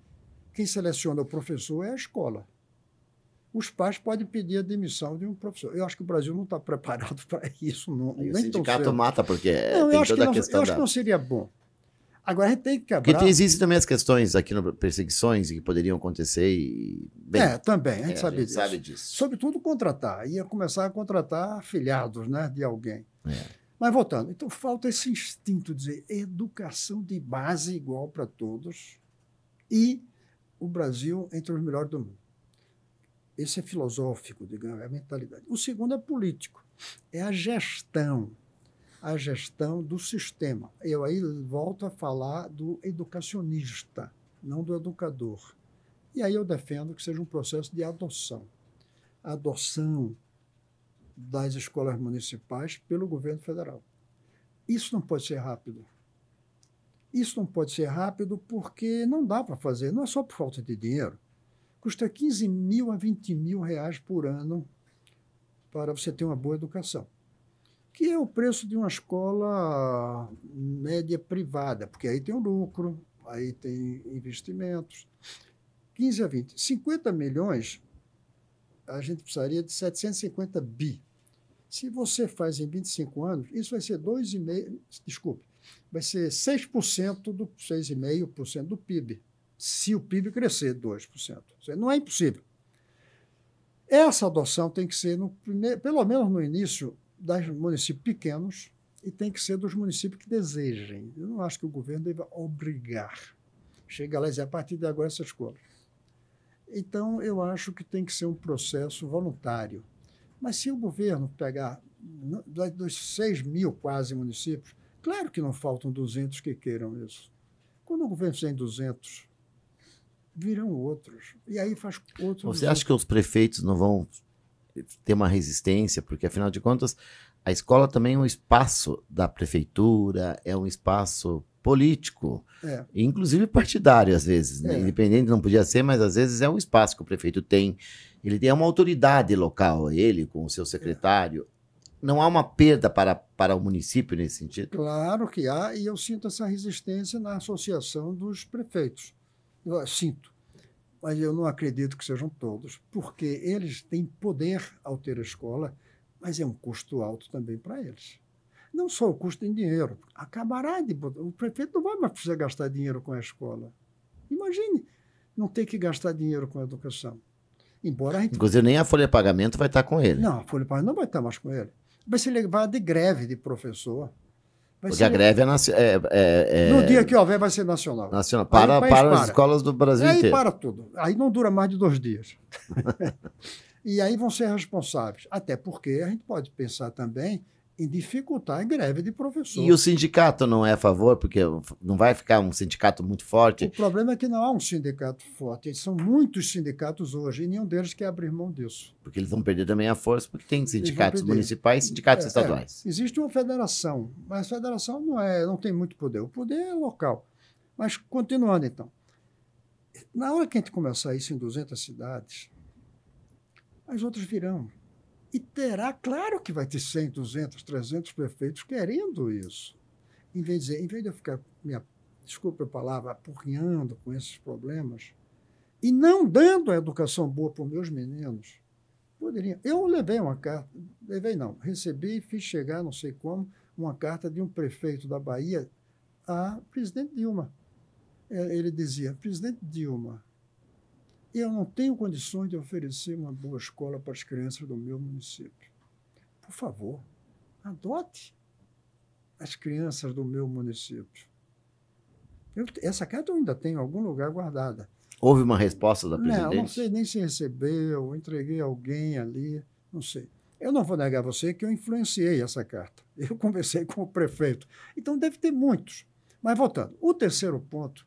quem seleciona o professor é a escola. Os pais podem pedir a demissão de um professor. Eu acho que o Brasil não está preparado para isso. Não, e o sindicato mata, porque não, tem toda a questão eu acho que não seria bom. Agora, a gente tem que quebrar... Porque existem também as questões aqui, perseguições que poderiam acontecer e... Bem, também, a gente sabe disso. Sobretudo contratar. Ia começar a contratar afiliados, né, de alguém. Mas voltando, então falta esse instinto de dizer educação de base igual para todos e o Brasil entre os melhores do mundo. Esse é filosófico, digamos, é a mentalidade. O segundo é político, é a gestão do sistema. Eu aí volto a falar do educacionista, não do educador. E aí eu defendo que seja um processo de adoção. A adoção das escolas municipais pelo governo federal. Isso não pode ser rápido. Isso não pode ser rápido porque não dá para fazer, não é só por falta de dinheiro. Custa 15 mil a 20 mil reais por ano para você ter uma boa educação, que é o preço de uma escola média privada, porque aí tem o lucro, aí tem investimentos. 15 a 20. 50 milhões, a gente precisaria de 750 bi. Se você faz em 25 anos, isso vai ser 2,5%, desculpe, vai ser 6% do 6,5% do PIB, se o PIB crescer 2%. Não é impossível. Essa adoção tem que ser, pelo menos no início, dos municípios pequenos e tem que ser dos municípios que desejem. Eu não acho que o governo deva obrigar. Chega lá e diz, a partir de agora essa escola. Então, eu acho que tem que ser um processo voluntário. Mas se o governo pegar dos 6 mil quase municípios, claro que não faltam 200 que queiram isso. Quando o governo fizer em 200, virão outros. E aí faz outros. Você acha que os prefeitos não vão ter uma resistência? Porque, afinal de contas, a escola também é um espaço da prefeitura, é um espaço político, inclusive partidário, às vezes. Né? Independente não podia ser, mas às vezes é um espaço que o prefeito tem. Ele tem uma autoridade local, ele com o seu secretário. Não há uma perda para o município nesse sentido? Claro que há, e eu sinto essa resistência na associação dos prefeitos. Eu sinto, mas eu não acredito que sejam todos, porque eles têm poder ao ter a escola, mas é um custo alto também para eles. Não só o custo em dinheiro, acabará de botar. O prefeito não vai mais precisar gastar dinheiro com a escola. Imagine não ter que gastar dinheiro com a educação. Embora a gente... Inclusive, nem a folha de pagamento vai estar com ele. Não, a folha de pagamento não vai estar mais com ele. Vai ser levado de greve de professor. Porque a greve no dia que houver, vai ser nacional. Nacional. Para as escolas do Brasil inteiro. Aí para tudo. Aí não dura mais de 2 dias. E aí vão ser responsáveis. Até porque a gente pode pensar também em dificultar a greve de professor. E o sindicato não é a favor? Porque não vai ficar um sindicato muito forte? O problema é que não há um sindicato forte. São muitos sindicatos hoje e nenhum deles quer abrir mão disso. Porque eles vão perder também a força, porque tem sindicatos municipais e sindicatos estaduais. Existe uma federação, mas a federação não tem muito poder. O poder é local. Mas, continuando, então. Na hora que a gente começar isso em 200 cidades, as outras virão. E terá, claro que vai ter 100, 200, 300 prefeitos querendo isso. Em vez de eu ficar, desculpa a palavra, apurrinhando com esses problemas e não dando a educação boa para os meus meninos, poderia. Eu levei uma carta, recebi e fiz chegar, não sei como, uma carta de um prefeito da Bahia a presidente Dilma. Ele dizia, presidente Dilma, eu não tenho condições de oferecer uma boa escola para as crianças do meu município. Por favor, adote as crianças do meu município. Essa carta eu ainda tenho em algum lugar guardada. Houve uma resposta da presidente? Não sei nem se recebeu, entreguei a alguém ali, não sei. Eu não vou negar a você que eu influenciei essa carta. Eu conversei com o prefeito. Então, deve ter muitos. Mas, voltando, o terceiro ponto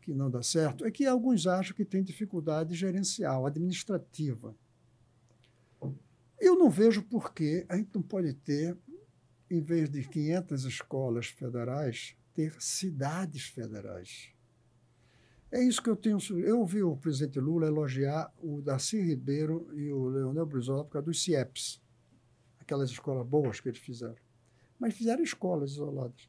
que não dá certo é que alguns acham que tem dificuldade gerencial, administrativa. Eu não vejo por que a gente não pode ter, em vez de 500 escolas federais, ter cidades federais. É isso que eu tenho. Eu ouvi o presidente Lula elogiar o Darcy Ribeiro e o Leonel Brizola por causa dos CIEPs, aquelas escolas boas que eles fizeram. Mas fizeram escolas isoladas.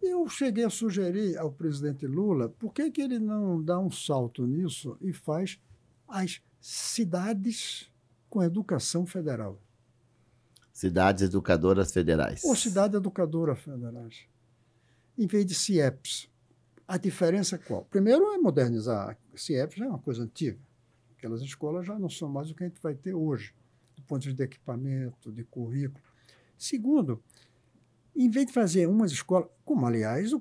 Eu cheguei a sugerir ao presidente Lula por que ele não dá um salto nisso e faz as cidades com educação federal. Cidades educadoras federais. Ou cidade educadora federais. Em vez de CIEPs. A diferença é qual? Primeiro é modernizar. CIEPs já é uma coisa antiga. Aquelas escolas já não são mais o que a gente vai ter hoje, do ponto de vista de equipamento, de currículo. Segundo, em vez de fazer umas escolas, como, aliás,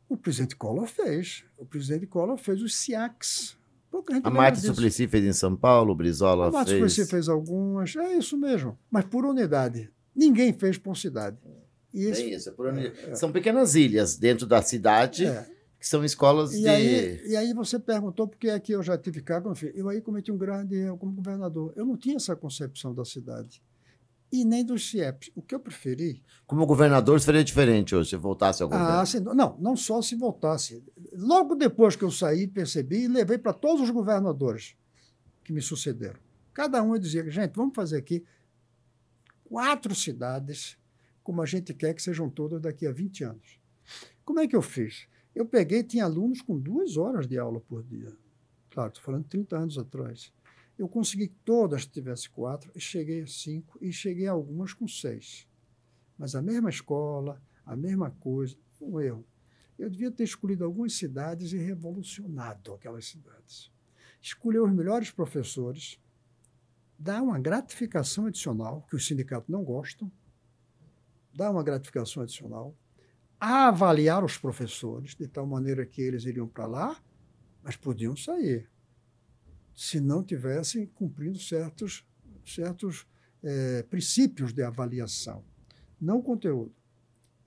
o presidente Collor fez. O presidente Collor fez os SIACs. A Marta Suplicy fez em São Paulo, o Brizola fez... A Marta Suplicy fez algumas, é isso mesmo. Mas por unidade. Ninguém fez por cidade. É isso, por unidade. São pequenas ilhas dentro da cidade, que são escolas e aí você perguntou por que é que eu já tive cargo. Eu aí cometi um grande erro como governador. Eu não tinha essa concepção da cidade. e nem dos CIEPs. O que eu preferi... Como governador seria diferente hoje, se voltasse ao governo. Assim, não só se voltasse. Logo depois que eu saí, percebi e levei para todos os governadores que me sucederam. Cada um dizia, gente, vamos fazer aqui 4 cidades como a gente quer que sejam todas daqui a 20 anos. Como é que eu fiz? Eu peguei, tinha alunos com 2 horas de aula por dia. Claro, estou falando de 30 anos atrás. Eu consegui que todas tivessem 4, e cheguei a 5, e cheguei a algumas com 6. Mas a mesma escola, a mesma coisa, um erro. Eu devia ter escolhido algumas cidades e revolucionado aquelas cidades. Escolher os melhores professores, dar uma gratificação adicional, que os sindicatos não gostam, dar uma gratificação adicional, avaliar os professores, de tal maneira que eles iriam para lá, mas podiam sair, se não tivessem cumprindo certos princípios de avaliação, não conteúdo.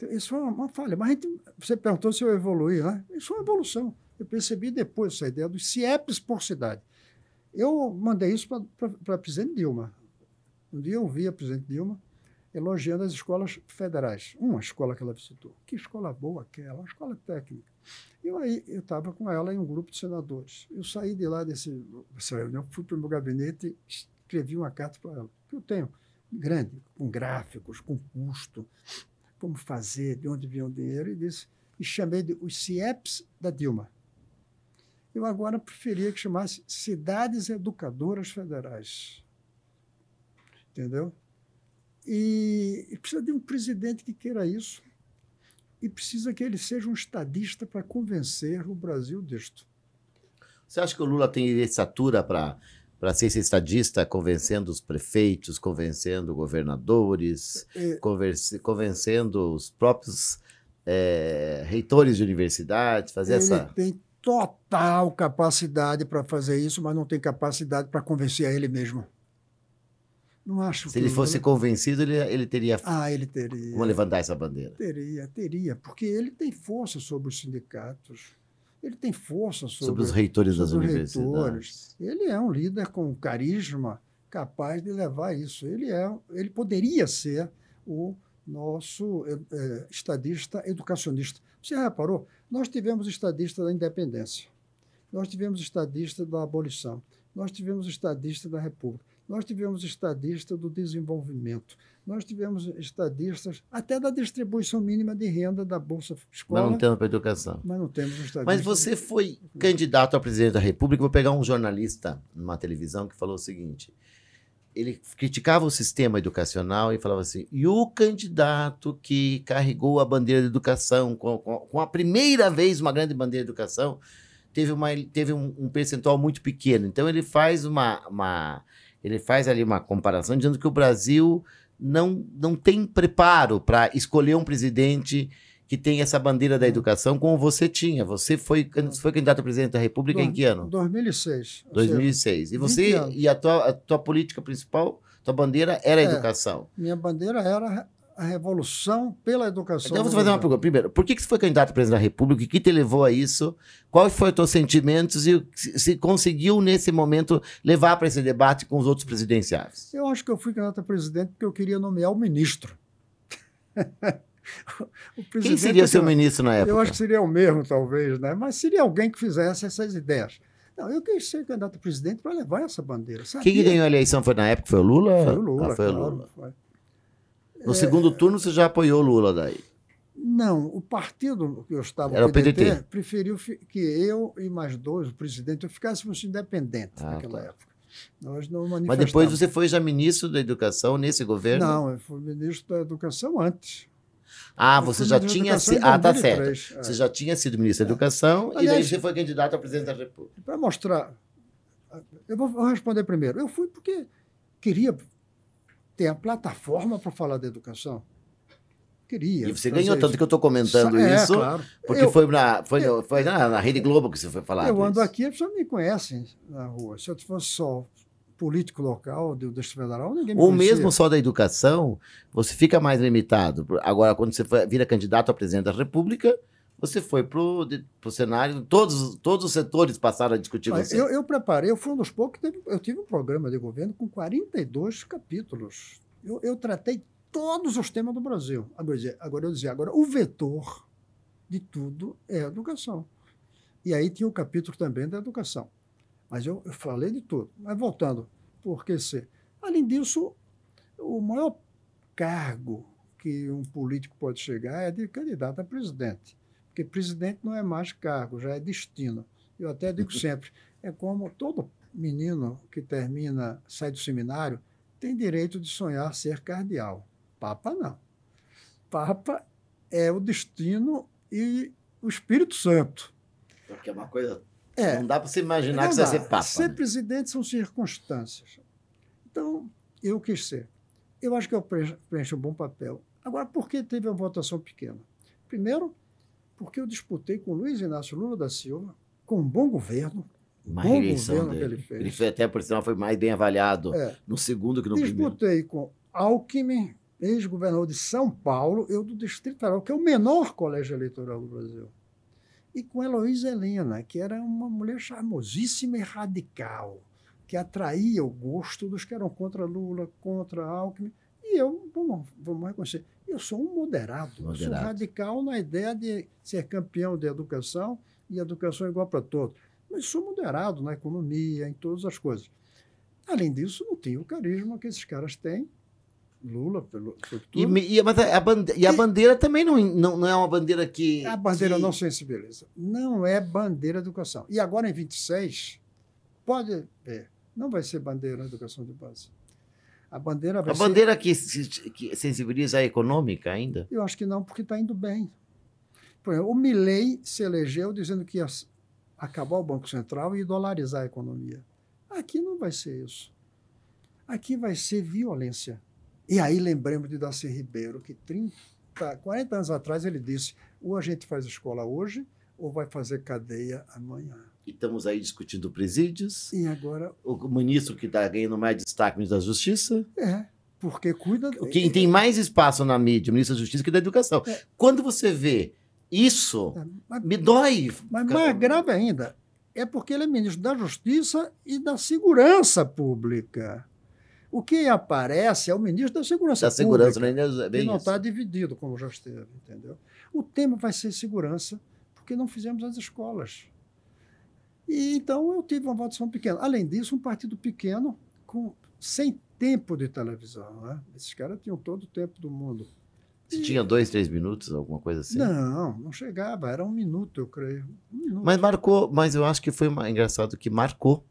Isso foi uma falha. Mas você perguntou se eu evoluí, né? Isso foi uma evolução. Eu percebi depois essa ideia dos CIEPs por cidade. Eu mandei isso para a presidente Dilma. Um dia eu vi a presidente Dilma elogiando as escolas federais. Uma escola que ela visitou. Que escola boa aquela, uma escola técnica. Eu estava com ela em um grupo de senadores. Eu saí de lá dessa reunião, fui para o meu gabinete e escrevi uma carta para ela, que eu tenho, grande, com gráficos, com custo, como fazer, de onde vinha o dinheiro, e chamei de os CIEPs da Dilma. Eu agora preferia que chamasse Cidades Educadoras Federais. Entendeu? E precisa de um presidente que queira isso, e precisa que ele seja um estadista para convencer o Brasil disto. Você acha que o Lula tem estatura para ser esse estadista, convencendo os prefeitos, convencendo governadores, convencendo os próprios reitores de universidades, fazer ele essa... Tem total capacidade para fazer isso, mas não tem capacidade para convencer a ele mesmo. Não acho. Se ele fosse convencido, ele teria... ele teria. Como levantar essa bandeira? Teria, porque ele tem força sobre os sindicatos, ele tem força sobre os reitores das universidades. Ele é um líder com carisma, capaz de levar isso. Ele poderia ser o nosso estadista educacionista. Você reparou? Nós tivemos estadista da independência, nós tivemos estadista da abolição, nós tivemos estadista da república, nós tivemos estadista do desenvolvimento, nós tivemos estadistas até da distribuição mínima de renda da Bolsa Escola. Mas não temos para a educação. Mas não temos um estadista. Mas você foi candidato a presidente da República. Vou pegar um jornalista numa televisão que falou o seguinte: ele criticava o sistema educacional e falava assim, e o candidato que carregou a bandeira da educação, com a primeira vez uma grande bandeira de educação, teve um percentual muito pequeno. Então ele faz ali uma comparação dizendo que o Brasil não tem preparo para escolher um presidente que tem essa bandeira da educação como você tinha. Você foi candidato a presidente da República em que ano? 2006. 2006. E você, e a tua política principal, tua bandeira era a educação? Minha bandeira era a revolução pela educação. Então, eu vou fazer uma pergunta. Primeiro, por que você foi candidato a presidente da República? O que te levou a isso? Quais foram os teus sentimentos? E se conseguiu, nesse momento, levar para esse debate com os outros presidenciáveis? Eu acho que eu fui candidato a presidente porque eu queria nomear o ministro. Quem seria seu ministro na época? Eu acho que seria o mesmo, talvez, né? Mas seria alguém que fizesse essas ideias. Não, eu quis ser candidato a presidente para levar essa bandeira. Quem que ganhou a eleição foi na época? Foi o Lula? Foi o Lula. Foi o claro, Lula. Foi. No segundo turno, você já apoiou o Lula daí? Não, o partido que eu estava, era o PDT, preferiu que eu e mais 2, o presidente, ficássemos independentes naquela época. Nós não manifestamos. Mas depois você foi já ministro da Educação nesse governo? Não, eu fui ministro da Educação antes. Você já tinha sido... tá certo. Você já tinha sido ministro da Educação. Aliás, e daí você foi candidato a presidente da República. Para mostrar... Eu vou responder primeiro. Eu fui porque queria ter a plataforma para falar da educação. Queria. E você ganhou tanto que eu estou comentando isso, claro. Porque foi na Rede Globo que você foi falar Eu ando aqui, as pessoas me conhecem na rua. Se eu fosse só político local do Distrito Federal, ninguém me Ou conhecia. mesmo só da educação, você fica mais limitado. Agora, quando você vira candidato a presidente da República, você foi para o cenário, todos os setores passaram a discutir você. Eu preparei, eu fui um dos poucos, eu tive um programa de governo com 42 capítulos. Eu tratei todos os temas do Brasil. Agora, o vetor de tudo é a educação. E aí tinha o capítulo também da educação. Mas eu falei de tudo. Mas voltando, porque se, além disso, o maior cargo que um político pode chegar é de candidato a presidente. Porque presidente não é mais cargo, já é destino. Eu até digo sempre, é como todo menino que termina, sai do seminário, tem direito de sonhar ser cardeal. Papa não. Papa é o destino e o Espírito Santo. Porque é uma coisa... Não dá para você imaginar que você vai ser papa. Ser presidente são circunstâncias. Então, eu quis ser. Eu acho que eu preencho um bom papel. Agora, por que teve uma votação pequena? Primeiro, porque eu disputei com Luiz Inácio Lula da Silva, com um bom governo. Uma reeleição dele. Que ele fez. Ele foi até, por sinal, foi mais bem avaliado no segundo que no primeiro. Disputei com Alckmin, ex-governador de São Paulo, eu do Distrito Federal, que é o menor colégio eleitoral do Brasil. E com Heloísa Helena, que era uma mulher charmosíssima e radical, que atraía o gosto dos que eram contra Lula, contra Alckmin. E eu, vamos reconhecer, eu sou um moderado. Eu sou radical na ideia de ser campeão de educação, e educação é igual para todos. Mas sou moderado na economia, em todas as coisas. Além disso, não tenho o carisma que esses caras têm. Lula, sobretudo. Mas a bandeira também não é uma bandeira que... A bandeira não sensibiliza. Não é bandeira de educação. E agora, em 26, pode ver, não vai ser bandeira na educação de base. A bandeira vai ser... bandeira que sensibiliza a econômica ainda? Eu acho que não, porque está indo bem. Por exemplo, o Milei se elegeu dizendo que ia acabar o Banco Central e dolarizar a economia. Aqui não vai ser isso. Aqui vai ser violência. E aí lembremos de Darcy Ribeiro, que 40 anos atrás ele disse, ou a gente faz escola hoje, ou vai fazer cadeia amanhã. E estamos aí discutindo presídios. E agora... O ministro que está ganhando mais destaque, ministro da Justiça. Porque cuida... Quem tem mais espaço na mídia, o ministro da Justiça, que da Educação. Quando você vê isso, me dói. Mas mais grave ainda, é porque ele é ministro da Justiça e da Segurança Pública. O que aparece é o ministro da Segurança Pública, que não está dividido, como já esteve, entendeu? O tema vai ser segurança, porque não fizemos as escolas. E, então, eu tive uma votação pequena. Além disso, um partido pequeno, sem tempo de televisão. Né? Esses caras tinham todo o tempo do mundo. Você tinha 2, 3 minutos, alguma coisa assim? Não chegava. Era 1 minuto, eu creio. 1 minuto. Mas marcou, mas eu acho que foi engraçado que marcou.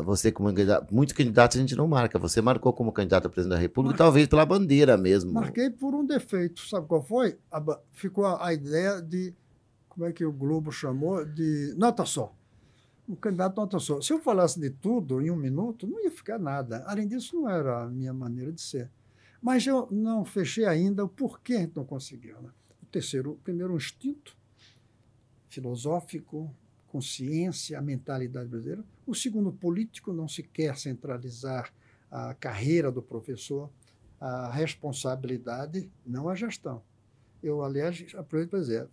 Você como candidato, muitos candidatos a gente não marca. Você marcou como candidato a presidente da República, talvez pela bandeira mesmo. Marquei por um defeito. Sabe qual foi? Ficou a ideia de, como é que o Globo chamou? De nota só. Um candidato nota só. Se eu falasse de tudo em 1 minuto, não ia ficar nada. Além disso, não era a minha maneira de ser. Mas eu não fechei ainda o porquê não conseguiu. Né? O primeiro, um instinto filosófico, consciência, a mentalidade brasileira. O segundo, político, não se quer centralizar a carreira do professor, a responsabilidade, não a gestão. Eu, aliás, aproveito para dizer,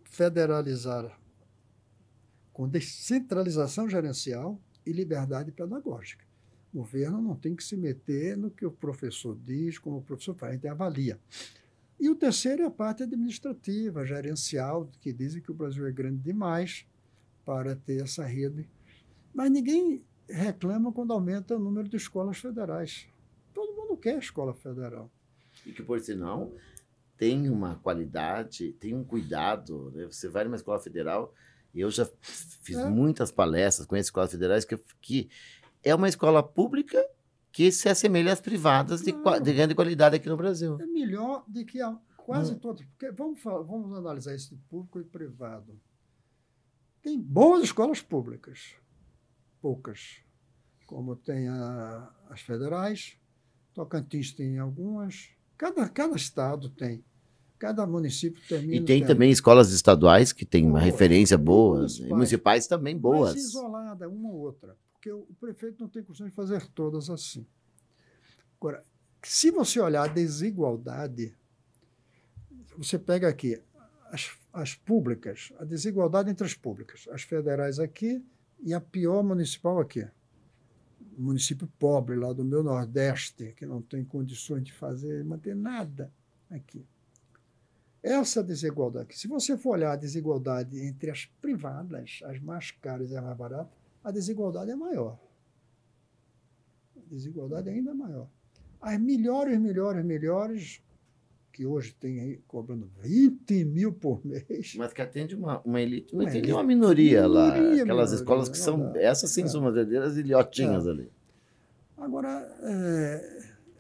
federalizar com descentralização gerencial e liberdade pedagógica. O governo não tem que se meter no que o professor diz, como o professor faz, a gente avalia. E o terceiro é a parte administrativa, gerencial, que dizem que o Brasil é grande demais para ter essa rede. Mas ninguém reclama quando aumenta o número de escolas federais. Todo mundo quer escola federal. E que, por sinal, tem uma qualidade, tem um cuidado. Né? Você vai numa escola federal, eu já fiz muitas palestras com escolas federais, que é uma escola pública que se assemelha às privadas de grande qualidade aqui no Brasil. É melhor do que quase todas. Porque vamos analisar isso de público e privado. Tem boas escolas públicas, poucas, como tem as federais, Tocantins tem algumas, cada estado tem, cada município termina. E tem também escolas estaduais que têm uma referência boa, e municipais também boas. Mas isolada, uma ou outra, porque o prefeito não tem costume de fazer todas assim. Agora, se você olhar a desigualdade, você pega aqui as públicas, a desigualdade entre as públicas, as federais aqui e a pior municipal aqui. município pobre lá do meu Nordeste, que não tem condições de manter nada aqui. Essa desigualdade, se você for olhar a desigualdade entre as privadas, as mais caras e as mais baratas, a desigualdade é maior. A desigualdade é ainda maior. As melhores, que hoje tem aí cobrando 20 mil por mês. Mas que atende uma elite, não atende uma minoria lá. Aquelas minoria, escolas que são, essas sim são as verdadeiras ilhotinhas ali. Agora,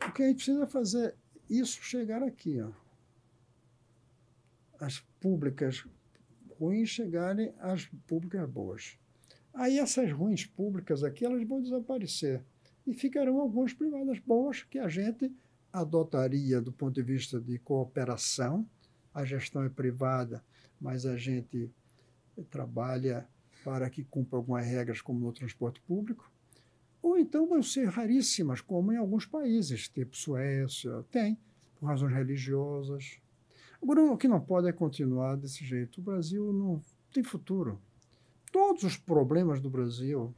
o que a gente precisa fazer isso chegar aqui, ó. As públicas ruins chegarem às públicas boas. Aí essas ruins públicas aqui, elas vão desaparecer. E ficarão algumas privadas boas que a gente adotaria do ponto de vista de cooperação. A gestão é privada, mas a gente trabalha para que cumpra algumas regras, como no transporte público. Ou então vão ser raríssimas, como em alguns países, tipo Suécia, tem, por razões religiosas. Agora, o que não pode é continuar desse jeito. O Brasil não tem futuro. Todos os problemas do Brasil,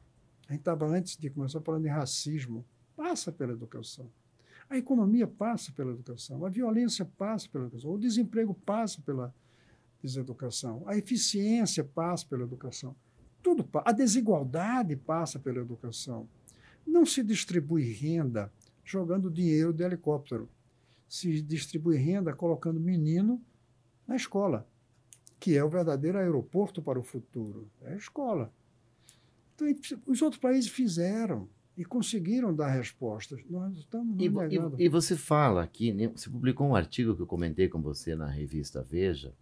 a gente estava antes de começar falando em racismo, passa pela educação. A economia passa pela educação, a violência passa pela educação, o desemprego passa pela deseducação, a eficiência passa pela educação, tudo a desigualdade passa pela educação. Não se distribui renda jogando dinheiro de helicóptero. Se distribui renda colocando menino na escola, que é o verdadeiro aeroporto para o futuro, é a escola. Então, os outros países fizeram e conseguiram dar respostas. Nós estamos negando. E você fala aqui, né, você publicou um artigo que eu comentei com você na revista Veja,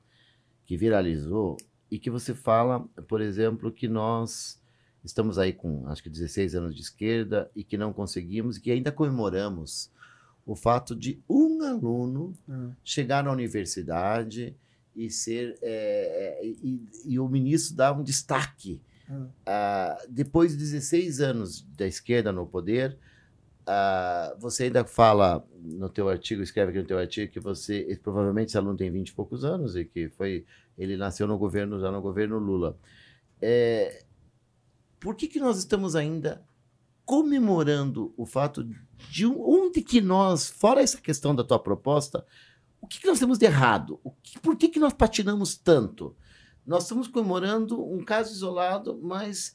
que viralizou, e que você fala, por exemplo, que nós estamos aí com, acho que 16 anos de esquerda, e que não conseguimos, e que ainda comemoramos o fato de um aluno chegar na universidade e ser e o ministro dar um destaque. Depois de 16 anos da esquerda no poder, você ainda fala no teu artigo, escreve aqui no teu artigo, que você, provavelmente esse aluno tem 20 e poucos anos e que ele nasceu no governo, já no governo Lula. Por que nós estamos ainda comemorando o fato de onde que nós, fora essa questão da tua proposta, o que nós temos de errado? Por que nós patinamos tanto? Nós estamos comemorando um caso isolado, mas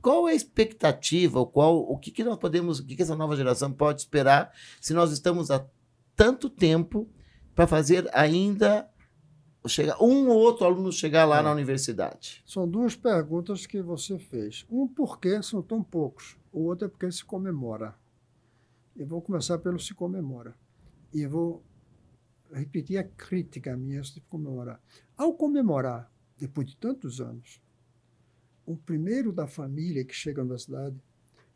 qual é a expectativa? O que nós podemos, o que essa nova geração pode esperar se nós estamos há tanto tempo para fazer ainda um ou outro aluno chegar lá na universidade? São duas perguntas que você fez. Um, por que são tão poucos? O outro é porque se comemora. Eu vou começar pelo se comemora. E vou repetir a crítica minha de comemorar. Ao comemorar, depois de tantos anos, o primeiro da família que chega à universidade,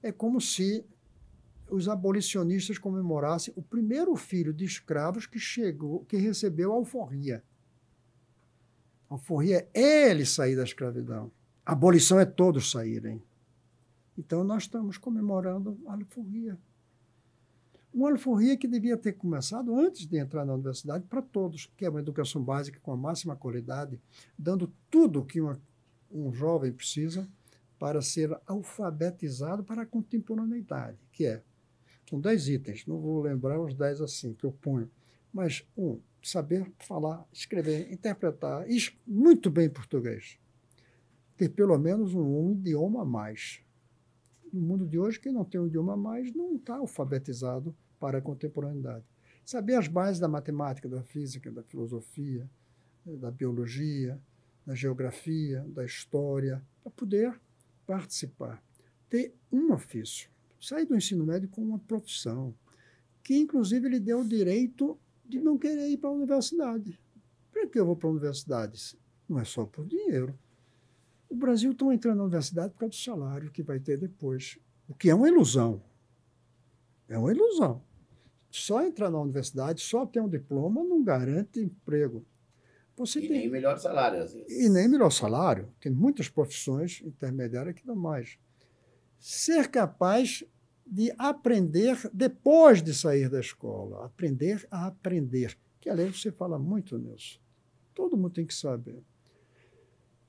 é como se os abolicionistas comemorassem o primeiro filho de escravos que recebeu a alforria. A alforria é ele sair da escravidão. A abolição é todos saírem. Então, nós estamos comemorando a alforria. Uma alforria que devia ter começado antes de entrar na universidade para todos, que é uma educação básica com a máxima qualidade, dando tudo que um jovem precisa para ser alfabetizado para a contemporaneidade, que são 10 itens, não vou lembrar os 10 assim que eu ponho, mas saber falar, escrever, interpretar, muito bem português, ter pelo menos um idioma a mais. No mundo de hoje, quem não tem um idioma a mais não está alfabetizado para a contemporaneidade. Saber as bases da matemática, da física, da filosofia, da biologia, da geografia, da história, para poder participar. Ter um ofício. Sair do ensino médio com uma profissão, que inclusive lhe deu o direito de não querer ir para a universidade. Por que eu vou para a universidade? Não é só por dinheiro. O Brasil está entrando na universidade por causa do salário que vai ter depois, o que é uma ilusão. É uma ilusão. Só entrar na universidade, só ter um diploma, não garante emprego. Nem melhor salário, às vezes. E nem melhor salário. Tem muitas profissões intermediárias que dão mais. Ser capaz de aprender depois de sair da escola. Aprender a aprender. Que, aliás, você fala muito nisso. Todo mundo tem que saber.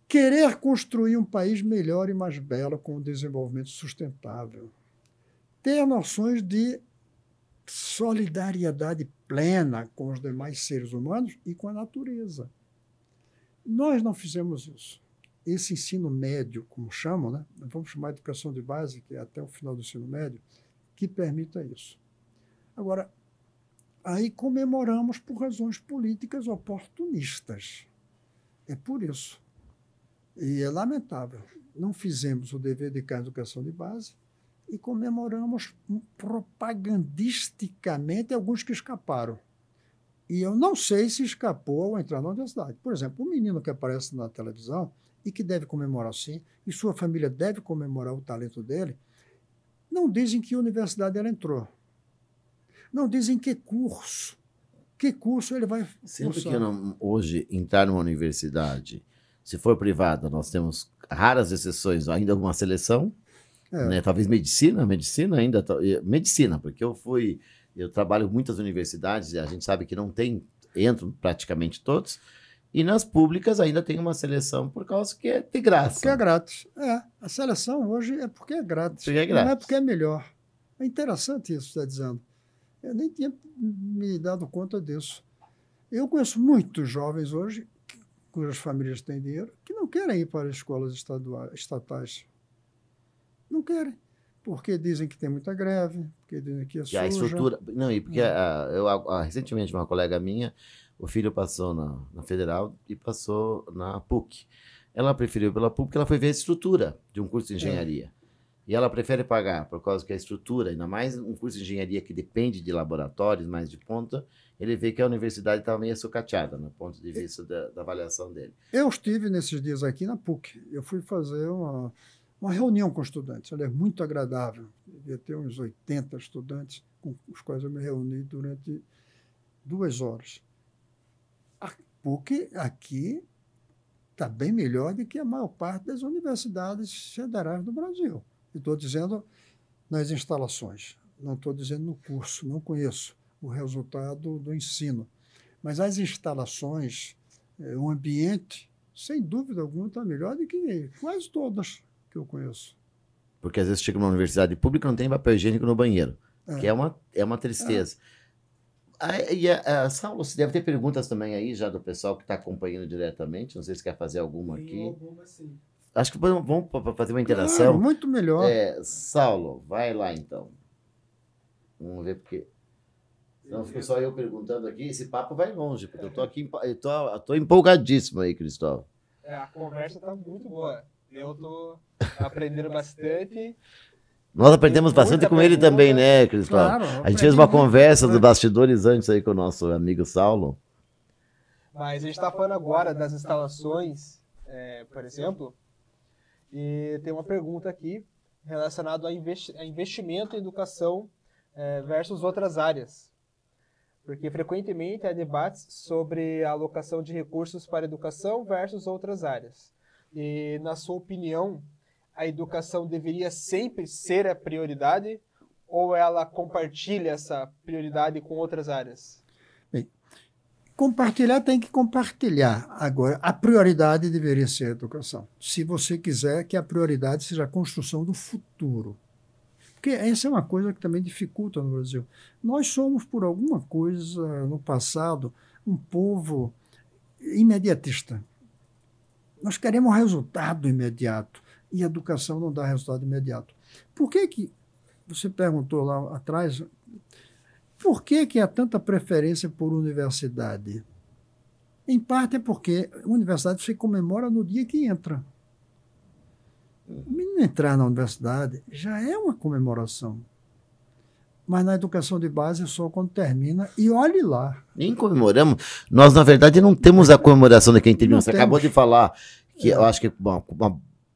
Querer construir um país melhor e mais belo com um desenvolvimento sustentável. ter noções de solidariedade plena com os demais seres humanos e com a natureza. Nós não fizemos isso. Esse ensino médio, como chamam, né? Vamos chamar de educação de base, que é até o final do ensino médio, que permita isso. Agora, aí comemoramos por razões políticas oportunistas. É por isso. E é lamentável. Não fizemos o dever de casa de educação de base e comemoramos propagandisticamente alguns que escaparam. E eu não sei se escapou ao entrar na universidade. Por exemplo, o menino que aparece na televisão e que deve comemorar sim, e sua família deve comemorar o talento dele, não dizem que universidade ele entrou. Não dizem que curso ele vai Sempre que hoje entrar numa universidade, se for privada, nós temos raras exceções, ainda alguma seleção, né? Talvez medicina ainda, medicina, porque eu trabalho em muitas universidades e a gente sabe que não tem, entram praticamente todos, e nas públicas ainda tem uma seleção por causa que é de graça. Porque é grátis. A seleção hoje é porque é grátis. Porque é grátis. Não é porque é melhor. É interessante isso que você está dizendo. Eu nem tinha me dado conta disso. Eu conheço muitos jovens hoje, cujas famílias têm dinheiro, que não querem ir para escolas estatais. Não querem. Porque dizem que tem muita greve, porque dizem que é suja. E a estrutura... Não, e porque recentemente uma colega minha, o filho passou na Federal e passou na PUC. Ela preferiu pela PUC porque ela foi ver a estrutura de um curso de engenharia. E ela prefere pagar por causa que a estrutura, ainda mais um curso de engenharia que depende de laboratórios mais de ponta, ele vê que a universidade estava meio sucateada, no ponto de vista da avaliação dele. Eu estive nesses dias aqui na PUC. Eu fui fazer uma reunião com estudantes. Ela é muito agradável. Devia ter uns 80 estudantes com os quais eu me reuni durante 2 horas. A PUC aqui está bem melhor do que a maior parte das universidades federais do Brasil. Estou dizendo nas instalações, não estou dizendo no curso, não conheço o resultado do ensino. Mas as instalações, o ambiente, sem dúvida alguma, está melhor do que quase todas que eu conheço. Porque às vezes chega numa universidade pública e não tem papel higiênico no banheiro, que é uma tristeza. Saulo, você deve ter perguntas também aí já do pessoal que está acompanhando diretamente, não sei se quer fazer alguma aqui. Tem alguma, sim. Acho que vamos fazer uma interação. Claro, muito melhor. Saulo, vai lá então. Vamos ver porque... Não fica só eu perguntando aqui, esse papo vai longe, porque eu tô aqui, tô empolgadíssimo aí, Cristóvão. A conversa tá muito boa. Eu tô aprendendo bastante. Nós aprendemos bastante com ele também, né, Cristóvão? Claro, a gente fez uma conversa dos bastidores antes aí com o nosso amigo Saulo. Mas a gente está falando agora das instalações, por exemplo, e tem uma pergunta aqui relacionada a investimento em educação versus outras áreas. Porque frequentemente há debates sobre a alocação de recursos para educação versus outras áreas. E, na sua opinião, a educação deveria sempre ser a prioridade ou ela compartilha essa prioridade com outras áreas? Bem, compartilhar tem que compartilhar. Agora, a prioridade deveria ser a educação. Se você quiser que a prioridade seja a construção do futuro. Porque essa é uma coisa que também dificulta no Brasil. Nós somos, por alguma coisa, no passado, um povo imediatista. Nós queremos resultado imediato. E a educação não dá resultado imediato. Por que você perguntou lá atrás, por que há tanta preferência por universidade? Em parte é porque a universidade se comemora no dia que entra. O menino entrar na universidade já é uma comemoração. Mas na educação de base é só quando termina. E olhe lá. Nem comemoramos. Nós, na verdade, não temos a comemoração de quem terminou. Você acabou de falar que eu acho que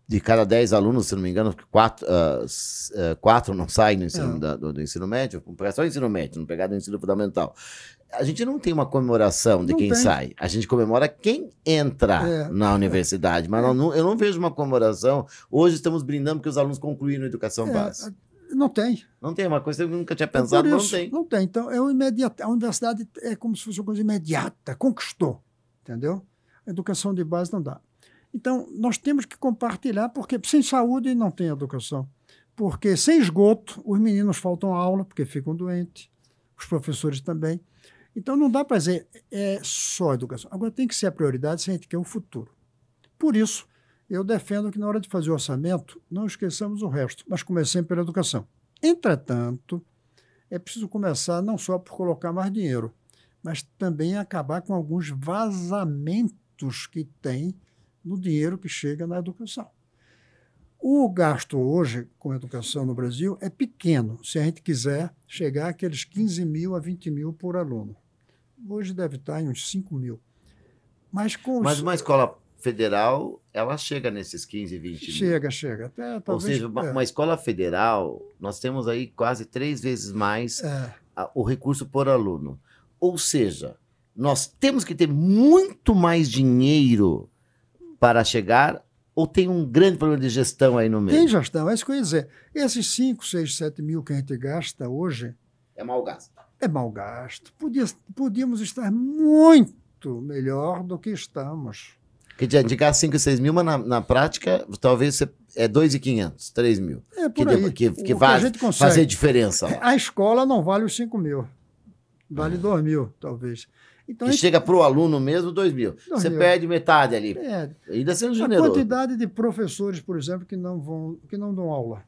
de cada 10 alunos, se não me engano, 4 não saem do ensino, do ensino médio. É só o ensino médio, não pegar do ensino fundamental. A gente não tem uma comemoração de quem sai. A gente comemora quem entra na universidade. Mas eu não vejo uma comemoração. Hoje estamos brindando porque os alunos concluíram a educação básica. Não tem. Não tem, uma coisa que eu nunca tinha pensado, não tem. Não tem. Então, a universidade é como se fosse uma coisa imediata, conquistou, entendeu? A educação de base não dá. Então, nós temos que compartilhar, porque sem saúde não tem educação. porque sem esgoto, os meninos faltam aula, porque ficam doentes, os professores também. Então, não dá para dizer é só educação. Agora, tem que ser a prioridade se a gente quer o futuro. Por isso, eu defendo que, na hora de fazer o orçamento, não esqueçamos o resto, mas comecemos pela educação. Entretanto, é preciso começar não só por colocar mais dinheiro, mas também acabar com alguns vazamentos que tem no dinheiro que chega na educação. O gasto hoje com educação no Brasil é pequeno, se a gente quiser chegar àqueles 15 mil a 20 mil por aluno. Hoje deve estar em uns 5 mil. Mas uma escola federal, ela chega nesses 15, 20 mil. Chega. Até, Ou talvez, seja, uma escola federal, nós temos aí quase 3 vezes mais o recurso por aluno. Ou seja, nós temos que ter muito mais dinheiro para chegar, ou tem um grande problema de gestão aí no meio? Tem gestão, é isso que eu ia dizer. Esses 5, 6, 7 mil que a gente gasta hoje... É mau gasto. É mau gasto. Podíamos estar muito melhor do que estamos. Que de indicar 5, 6 mil, mas na prática talvez é 2.500, 3 mil. É por aí. Que vai fazer diferença lá. A escola não vale os 5 mil. Vale 2 mil, talvez. Então, e chega para o aluno mesmo 2 mil. Você perde metade ali. Ainda sendo generoso. A quantidade de professores, por exemplo, que não dão aula.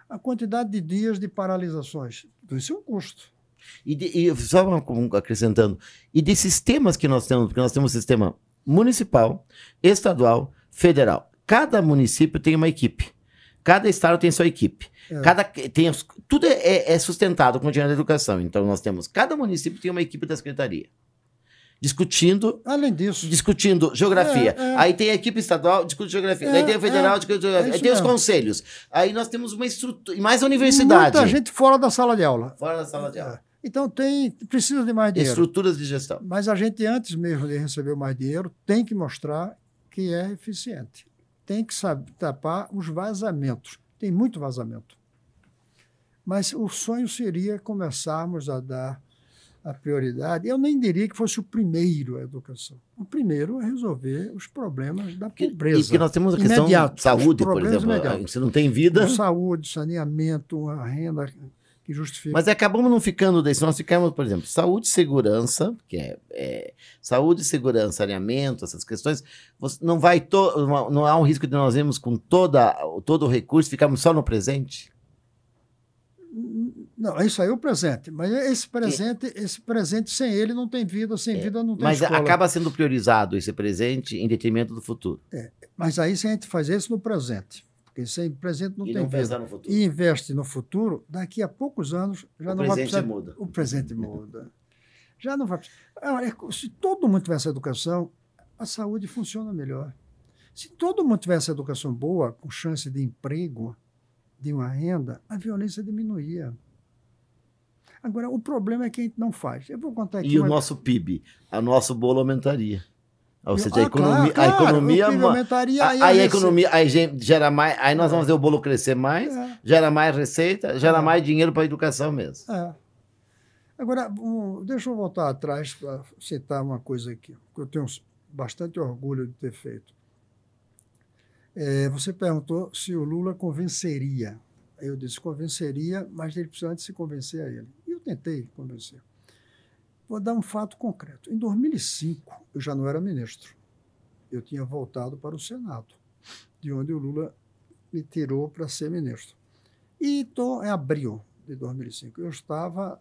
A quantidade de dias de paralisações. Tudo isso é um custo. E só acrescentando, e de sistemas que nós temos, porque nós temos um sistema municipal, estadual, federal. Cada município tem uma equipe. Cada estado tem sua equipe. Tudo é sustentado com o dinheiro da educação. Então, nós temos... Cada município tem uma equipe da secretaria. Além disso, discutindo geografia. Aí tem a equipe estadual, discute geografia. Daí tem a federal, discute geografia. Aí tem os conselhos. Aí nós temos uma estrutura... E mais a universidade. Muita gente fora da sala de aula. Fora da sala de aula. Então, precisa de mais dinheiro. Estruturas de gestão. Mas a gente, antes mesmo de receber mais dinheiro, tem que mostrar que é eficiente. Tem que saber tapar os vazamentos. Tem muito vazamento. Mas o sonho seria começarmos a dar a prioridade. Eu nem diria que fosse o primeiro a educação. O primeiro é resolver os problemas da pobreza. E porque nós temos a questão de saúde, por exemplo. Você não tem vida. Saúde, saneamento, a renda que justifica. Mas acabamos não ficando desse. Nós ficamos, por exemplo, saúde e segurança, que saúde, segurança, saneamento, essas questões. Não há um risco de nós irmos com todo o recurso, ficarmos só no presente? Não, isso aí é o presente. Mas esse presente sem ele não tem vida, sem vida não tem escola. Mas acaba sendo priorizado esse presente em detrimento do futuro. Mas aí se a gente faz isso no presente, porque sem presente não tem vida. No futuro. E investe no futuro, daqui a poucos anos já não vai precisar. Muda. O presente muda. Já não vai precisar. Se todo mundo tivesse educação, a saúde funciona melhor. Se todo mundo tivesse educação boa, com chance de emprego, de uma renda, a violência diminuía. Agora, o problema é que a gente não faz. Eu vou contar aqui. E o nosso PIB, o nosso bolo aumentaria. Ou seja, a economia aumentaria. Aí a economia gera mais. Aí nós vamos ver o bolo crescer mais, gera mais receita, gera mais dinheiro para a educação mesmo. Agora, deixa eu voltar atrás para citar uma coisa aqui, que eu tenho bastante orgulho de ter feito. Você perguntou se o Lula convenceria. Eu disse convenceria, mas ele precisa antes se convencer a ele. E eu tentei convencer. Vou dar um fato concreto. Em 2005, eu já não era ministro. Eu tinha voltado para o Senado, de onde o Lula me tirou para ser ministro. E em abril de 2005, eu estava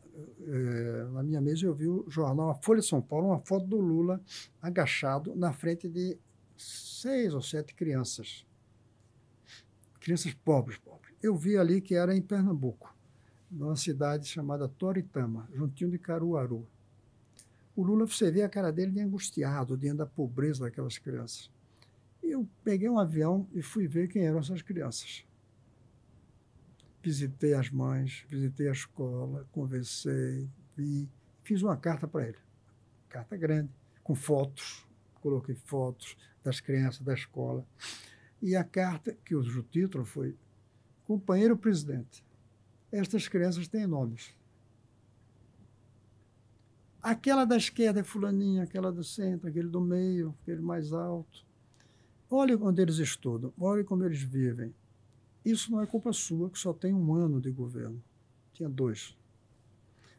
na minha mesa e eu vi o jornal A Folha de São Paulo, uma foto do Lula agachado na frente de 6 ou 7 crianças. Crianças pobres. Eu vi ali que era em Pernambuco, numa cidade chamada Toritama, juntinho de Caruaru. O Lula, você vê a cara dele de angustiado, diante da pobreza daquelas crianças. Eu peguei um avião e fui ver quem eram essas crianças. Visitei as mães, visitei a escola, conversei, fiz uma carta para ele. Carta grande, com fotos. Coloquei fotos das crianças da escola. E a carta, que o título foi Companheiro Presidente, estas crianças têm nomes. Aquela da esquerda é fulaninha, aquela do centro, aquele do meio, aquele mais alto. Olhe onde eles estudam, olhe como eles vivem. isso não é culpa sua, que só tem 1 ano de governo. Tinha 2.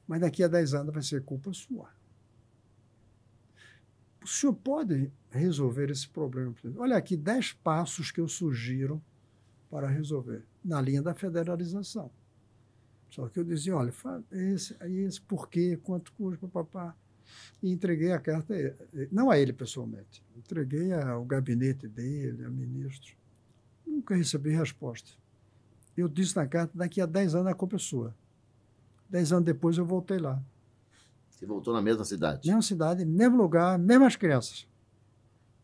Mas daqui a 10 anos vai ser culpa sua. O senhor pode resolver esse problema? Olha aqui, 10 passos que eu sugiro para resolver, na linha da federalização. Só que eu dizia, olha, esse porquê, quanto custa, papá. E entreguei a carta, não a ele pessoalmente, entreguei ao gabinete dele, a ministro. Nunca recebi resposta. Eu disse na carta, daqui a 10 anos a culpa é sua. 10 anos depois eu voltei lá. Você voltou na mesma cidade? Mesma cidade, mesmo lugar, mesmas crianças.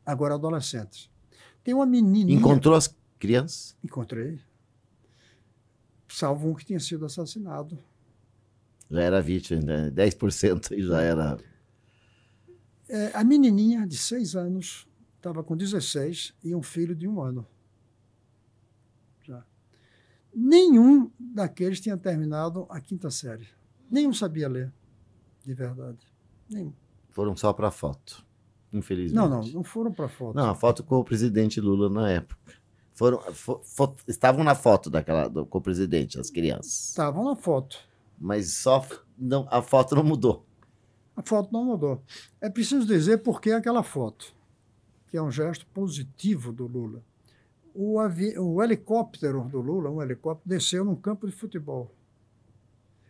Agora adolescentes. Tem uma menininha... Encontrou as crianças? Encontrei. Salvo um que tinha sido assassinado. Já era vítima, né? 10% e já era... A menininha de 6 anos estava com 16 e um filho de 1 ano. Já. Nenhum daqueles tinha terminado a 5ª série. Nenhum sabia ler, de verdade. Nenhum. Foram só para foto, infelizmente. Não foram para foto. Não, a foto com o presidente Lula na época. Estavam na foto com o presidente, as crianças. Estavam na foto. Mas só não, a foto não mudou. A foto não mudou. É preciso dizer por que aquela foto, que é um gesto positivo do Lula. O helicóptero do Lula, um helicóptero, desceu num campo de futebol.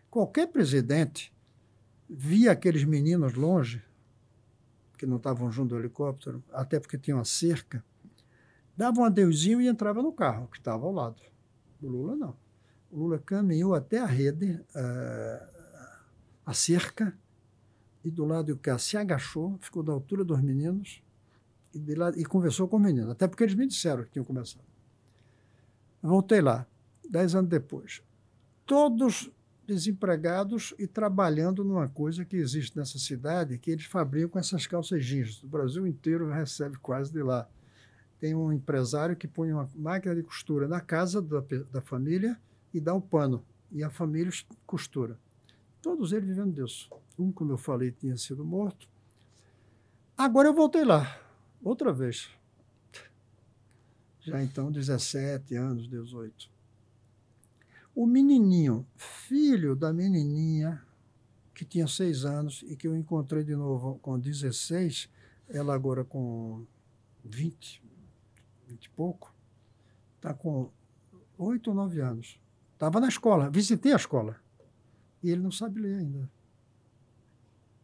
Qualquer presidente via aqueles meninos longe, que não estavam junto do helicóptero, até porque tinha uma cerca, dava um adeuzinho e entrava no carro, que estava ao lado. O Lula não. O Lula caminhou até a rede, a cerca, e do lado do carro se agachou, ficou da altura dos meninos e conversou com os meninos, até porque eles me disseram que tinham começado. Voltei lá, 10 anos depois. Todos desempregados e trabalhando numa coisa que existe nessa cidade, que eles fabricam essas calças jeans. O Brasil inteiro recebe quase de lá. Tem um empresário que põe uma máquina de costura na casa da família e dá o pano. E a família costura. Todos eles vivendo disso. Um, como eu falei, tinha sido morto. Agora eu voltei lá, outra vez. Já então 17 anos, 18. O menininho, filho da menininha, que tinha 6 anos e que eu encontrei de novo com 16, ela agora com 20 e pouco, está com 8 ou 9 anos. Estava na escola, visitei a escola. E ele não sabe ler ainda.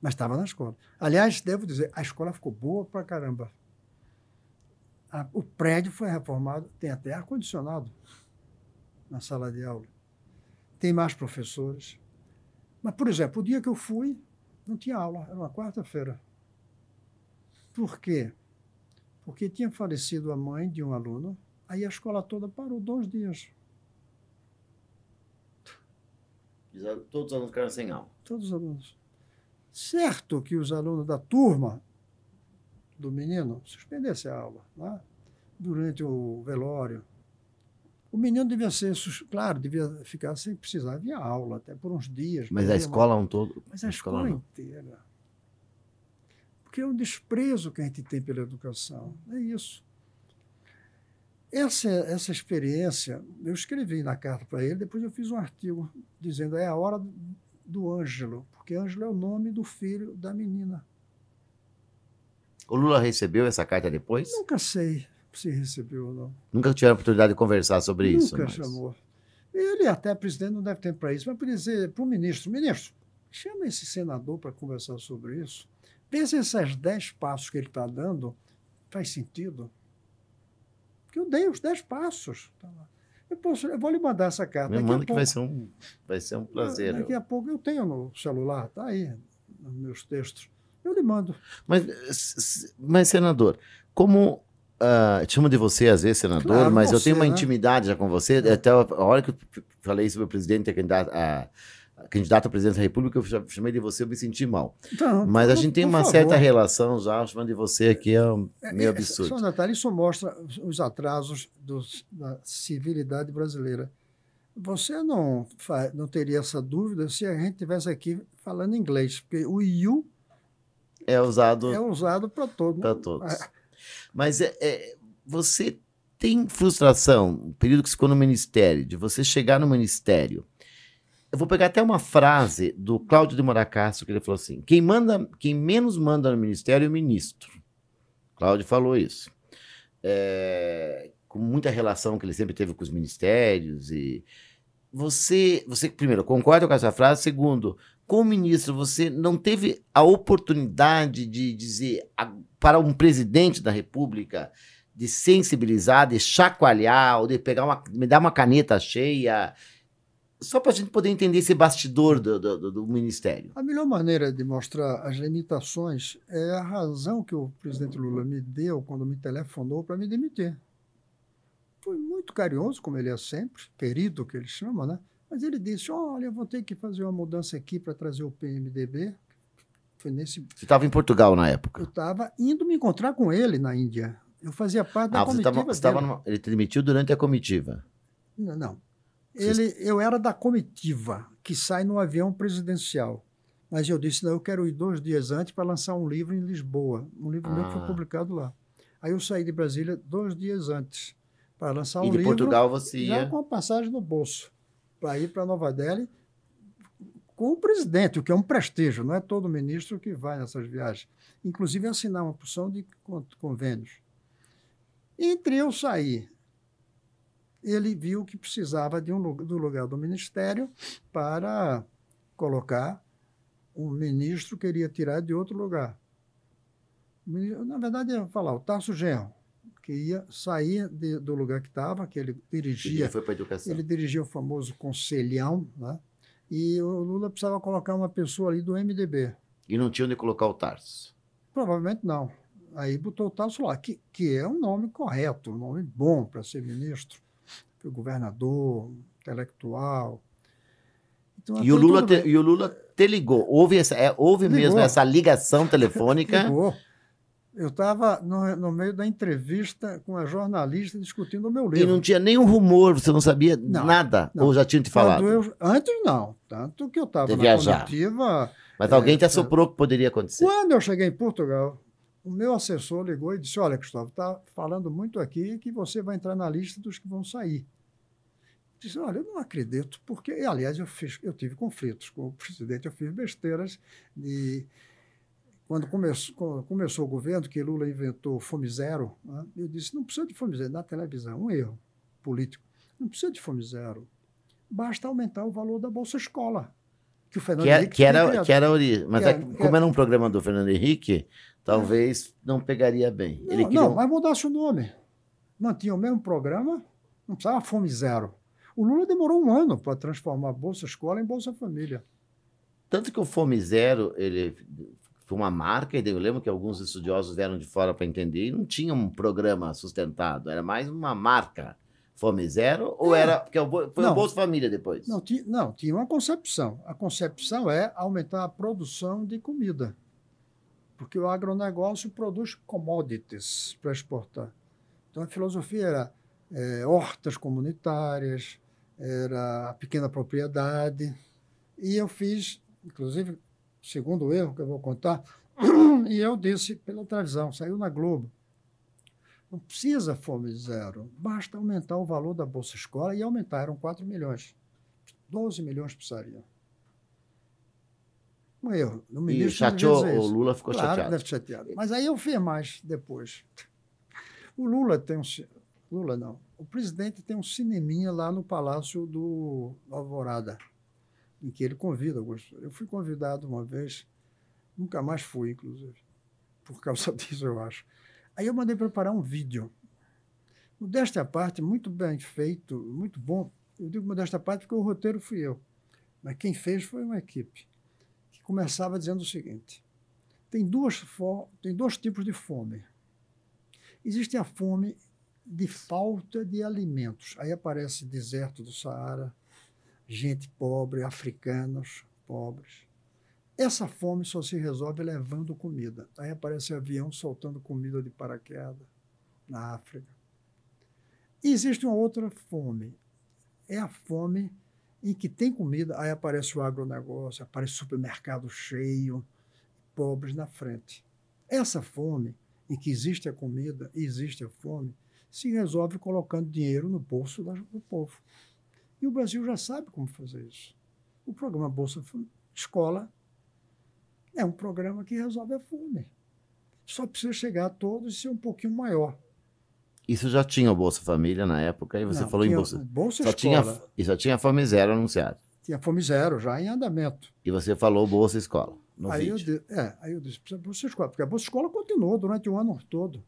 Mas estava na escola. Aliás, devo dizer, a escola ficou boa pra caramba. O prédio foi reformado, tem até ar-condicionado na sala de aula. Tem mais professores. Mas, por exemplo, o dia que eu fui, não tinha aula, era uma quarta-feira. Por quê? Porque tinha falecido a mãe de um aluno, aí a escola toda parou 2 dias. Todos os alunos ficaram sem aula. Todos os alunos. Certo que os alunos da turma do menino suspendessem a aula, né? Durante o velório. O menino devia ser, claro, devia ficar sem precisar de aula, até por uns dias. Mas a escola um todo. Mas a escola inteira. Porque é um desprezo que a gente tem pela educação. É isso. Essa experiência, eu escrevi na carta para ele, depois eu fiz um artigo dizendo é a hora do Ângelo, porque Ângelo é o nome do filho da menina. O Lula recebeu essa carta depois? Nunca sei se recebeu ou não. Nunca tiveram a oportunidade de conversar sobre isso? Nunca chamou. Ele até, presidente, não deve ter para isso, mas para dizer para o ministro, chama esse senador para conversar sobre isso, vê se esses 10 passos que ele está dando faz sentido. Porque eu dei os 10 passos. Eu vou lhe mandar essa carta. Me manda que vai ser um prazer. Daqui a pouco eu tenho no celular, está aí, nos meus textos. Eu lhe mando. Mas senador, como... chamo de você, às vezes, senador, claro, mas você, eu tenho uma né? intimidade já com você. Até a hora que eu falei sobre o presidente, candidato a presidente da República, eu chamei de você, eu me senti mal. Então, mas a gente tem uma certa relação já, chamando de você aqui é meio absurdo. Só, Natália, isso mostra os atrasos da civilidade brasileira. Você não teria essa dúvida se a gente estivesse aqui falando inglês, porque o you é usado para todos. Para todos. Mas você tem frustração, o período que você ficou no ministério, de você chegar no ministério. Eu vou pegar até uma frase do Cláudio de Moura Castro, que ele falou assim: quem menos manda no ministério é o ministro. Cláudio falou isso. Com muita relação que ele sempre teve com os ministérios. E você primeiro, concorda com essa frase? Segundo, como ministro, você não teve a oportunidade de dizer para um presidente da República, de sensibilizar, de chacoalhar, ou de me dar uma caneta cheia, só para a gente poder entender esse bastidor do ministério? A melhor maneira de mostrar as limitações é a razão que o presidente Lula me deu quando me telefonou para me demitir. Foi muito carinhoso, como ele é sempre, querido, que ele chama, né? Mas ele disse: olha, eu vou ter que fazer uma mudança aqui para trazer o PMDB. Foi nesse... Você estava em Portugal na época? Eu estava indo me encontrar com ele na Índia. Eu fazia parte da comitiva dele. Ele te demitiu durante a comitiva? Não. Eu era da comitiva, que sai no avião presidencial. Mas eu disse: não, eu quero ir 2 dias antes para lançar um livro em Lisboa. Um livro meu que foi publicado lá. Aí eu saí de Brasília 2 dias antes para lançar um livro. E de Portugal você ia? Já com a passagem no bolso, para ir para Nova Delhi com o presidente, o que é um prestígio. Não é todo ministro que vai nessas viagens. Inclusive assinar uma porção de convênios. Entre eu sair, ele viu que precisava do lugar do ministério para colocar um ministro que queria tirar de outro lugar. Na verdade, eu ia falar, o Tarso Genro, que ia sair do lugar que estava, que ele dirigia. Ele foi para a educação. Ele dirigia o famoso Conselhão, né? E o Lula precisava colocar uma pessoa ali do MDB. E não tinha onde colocar o Tarso? Provavelmente não. Aí botou o Tarso lá, que é um nome correto, um nome bom para ser ministro. Foi governador, intelectual. Então, e o Lula te ligou? Houve mesmo essa ligação telefônica? Ligou. Eu estava no meio da entrevista com a jornalista discutindo o meu livro. E não tinha nenhum rumor, você não sabia nada? Não. Ou já tinha te falado? Antes não, tanto que eu estava na comitiva. Mas alguém te assoprou que poderia acontecer? Quando eu cheguei em Portugal, o meu assessor ligou e disse: olha, Cristóvão, está falando muito aqui que você vai entrar na lista dos que vão sair. Eu disse: olha, eu não acredito, porque, e, aliás, eu tive conflitos com o presidente, eu fiz besteiras. Quando começou o governo, que Lula inventou Fome Zero, né, eu disse: não precisa de Fome Zero, na televisão, um erro político. Não precisa de Fome Zero, basta aumentar o valor da Bolsa Escola. Que o Fernando Henrique que era a origem. Mas como era um programa do Fernando Henrique, talvez não pegaria bem. Não, mas mudasse o nome. Mantinha o mesmo programa, não precisava Fome Zero. O Lula demorou 1 ano para transformar a Bolsa Escola em Bolsa Família. Tanto que o Fome Zero, ele foi uma marca, e eu lembro que alguns estudiosos vieram de fora para entender, e não tinha um programa sustentado, era mais uma marca. Fome Zero? Ou era... Porque foi o Bolsa Família depois? Não, tinha uma concepção. A concepção é aumentar a produção de comida. Porque o agronegócio produz commodities para exportar. Então, a filosofia era hortas comunitárias, era a pequena propriedade. E eu fiz, inclusive, segundo erro que eu vou contar, e eu disse pela televisão, saiu na Globo: não precisa Fome Zero, basta aumentar o valor da Bolsa Escola, e aumentaram 4 milhões. 12 milhões precisariam. Um erro. E chateou, o Lula ficou chateado. chateado. Deve chateado. Mas aí eu fiz mais depois. O Lula tem o presidente tem um cineminha lá no Palácio do Alvorada, em que ele convida alguns. Eu fui convidado uma vez, nunca mais fui, inclusive, por causa disso, eu acho. Aí eu mandei preparar um vídeo. Modéstia à parte, muito bem feito, muito bom. Eu digo modéstia à parte porque o roteiro fui eu. Mas quem fez foi uma equipe, que começava dizendo o seguinte: tem dois tipos de fome. Existe a fome de falta de alimentos. Aí aparece deserto do Saara, gente pobre, africanos pobres. Essa fome só se resolve levando comida. Aí aparece avião soltando comida de paraquedas na África. E existe uma outra fome. É a fome em que tem comida, aí aparece o agronegócio, aparece o supermercado cheio, pobres na frente. Essa fome em que existe a comida e existe a fome se resolve colocando dinheiro no bolso do povo. E o Brasil já sabe como fazer isso. O programa Bolsa Escola é um programa que resolve a fome. Só precisa chegar a todos e ser um pouquinho maior. Isso já tinha o Bolsa Família na época, e você Não, falou em tinha Bolsa. Bolsa Só Escola. só tinha Fome Zero anunciado. Tinha Fome Zero já em andamento. E você falou Bolsa Escola no Aí vídeo. eu disse, precisa de Bolsa Escola, porque a Bolsa Escola continuou durante o ano todo.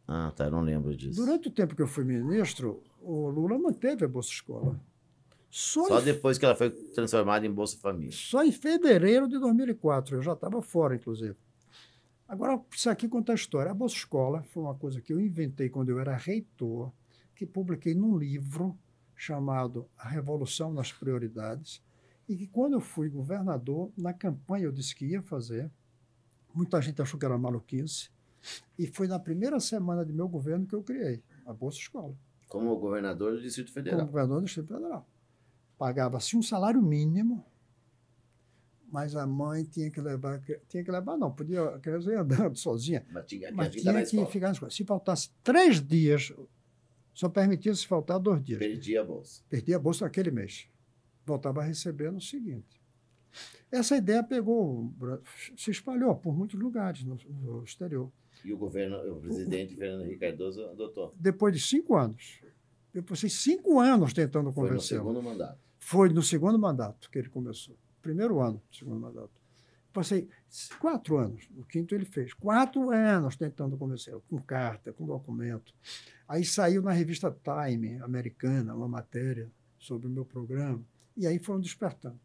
Ah, tá, eu não lembro disso. Durante o tempo que eu fui ministro, o Lula manteve a Bolsa Escola. Só depois que ela foi transformada em Bolsa Família. Só em fevereiro de 2004, eu já estava fora, inclusive. Agora, isso aqui conta a história. A Bolsa Escola foi uma coisa que eu inventei quando eu era reitor, que publiquei num livro chamado A Revolução nas Prioridades, e que quando eu fui governador, na campanha eu disse que ia fazer, muita gente achou que era maluquice, e foi na primeira semana de meu governo que eu criei a Bolsa Escola. Como governador do Distrito Federal. Como governador do Distrito Federal. Pagava-se um salário mínimo, mas a mãe tinha que levar não, podia, a criança ia andando sozinha, mas tinha que ficar na escola. Se faltasse 3 dias, só permitia se faltar 2 dias. Perdia a bolsa. Perdia a bolsa naquele mês. Voltava a receber no seguinte. Essa ideia se espalhou por muitos lugares no exterior. E o presidente Fernando Henrique Cardoso adotou. Depois de 5 anos. Eu passei 5 anos tentando convencê-lo. Foi no segundo mandato. Foi no segundo mandato que ele começou. Primeiro ano do segundo mandato. Passei 4 anos. O quinto ele fez. 4 anos tentando convencê-lo, com carta, com documento. Aí saiu na revista Time, americana, uma matéria sobre o meu programa. E aí foram despertando.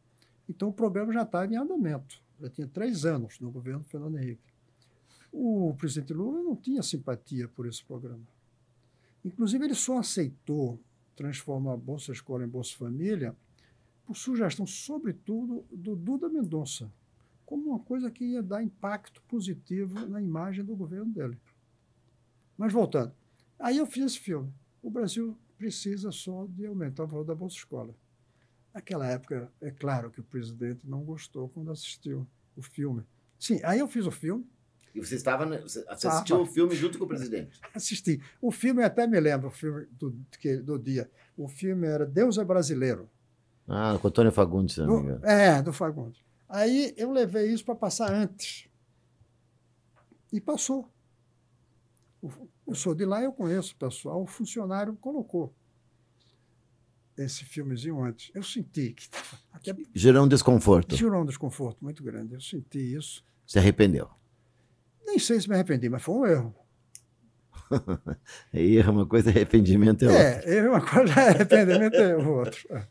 Então o programa já estava em andamento. Já tinha 3 anos no governo Fernando Henrique. O presidente Lula não tinha simpatia por esse programa. Inclusive, ele só aceitou transformar a Bolsa Escola em Bolsa Família por sugestão, sobretudo, do Duda Mendonça, como uma coisa que ia dar impacto positivo na imagem do governo dele. Mas, voltando, aí eu fiz esse filme. O Brasil precisa só de aumentar o valor da Bolsa Escola. Naquela época, é claro que o presidente não gostou quando assistiu o filme. Sim, aí eu fiz o filme. E você assistiu o filme junto com o presidente? Assisti. O filme, até me lembro, o filme do dia. O filme era Deus é Brasileiro. Ah, com o Antônio Fagundes, se não me engano. Do Fagundes. Aí eu levei isso para passar antes. E passou. Eu sou de lá, eu conheço o pessoal. O funcionário colocou esse filmezinho antes. Eu senti que estava... Gerou um desconforto. Gerou um desconforto muito grande. Eu senti isso. Se arrependeu? Nem sei se me arrependi, mas foi um erro. Erro é uma coisa, arrependimento é outra. Erro é uma coisa, arrependimento é outra.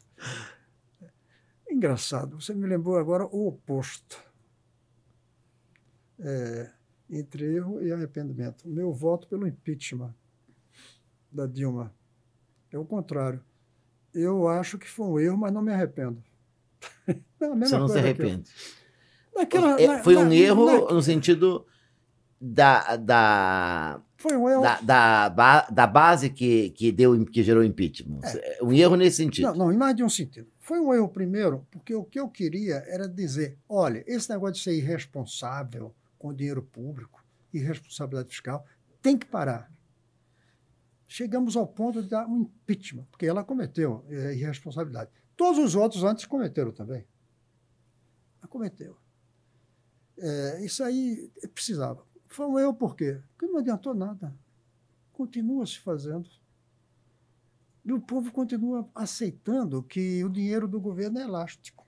Engraçado, você me lembrou agora o oposto. Entre erro e arrependimento. O meu voto pelo impeachment da Dilma é o contrário. Eu acho que foi um erro, mas não me arrependo. Você não se arrepende? Foi um erro no sentido da base que gerou impeachment. Um erro nesse sentido. Não, em mais de um sentido. Foi um erro, primeiro, porque o que eu queria era dizer, olha, esse negócio de ser irresponsável com o dinheiro público, irresponsabilidade fiscal, tem que parar. Chegamos ao ponto de dar um impeachment, porque ela cometeu irresponsabilidade. Todos os outros antes cometeram também. Ela cometeu. Isso aí precisava. Foi um erro por quê? Porque não adiantou nada. Continua se fazendo. E o povo continua aceitando que o dinheiro do governo é elástico.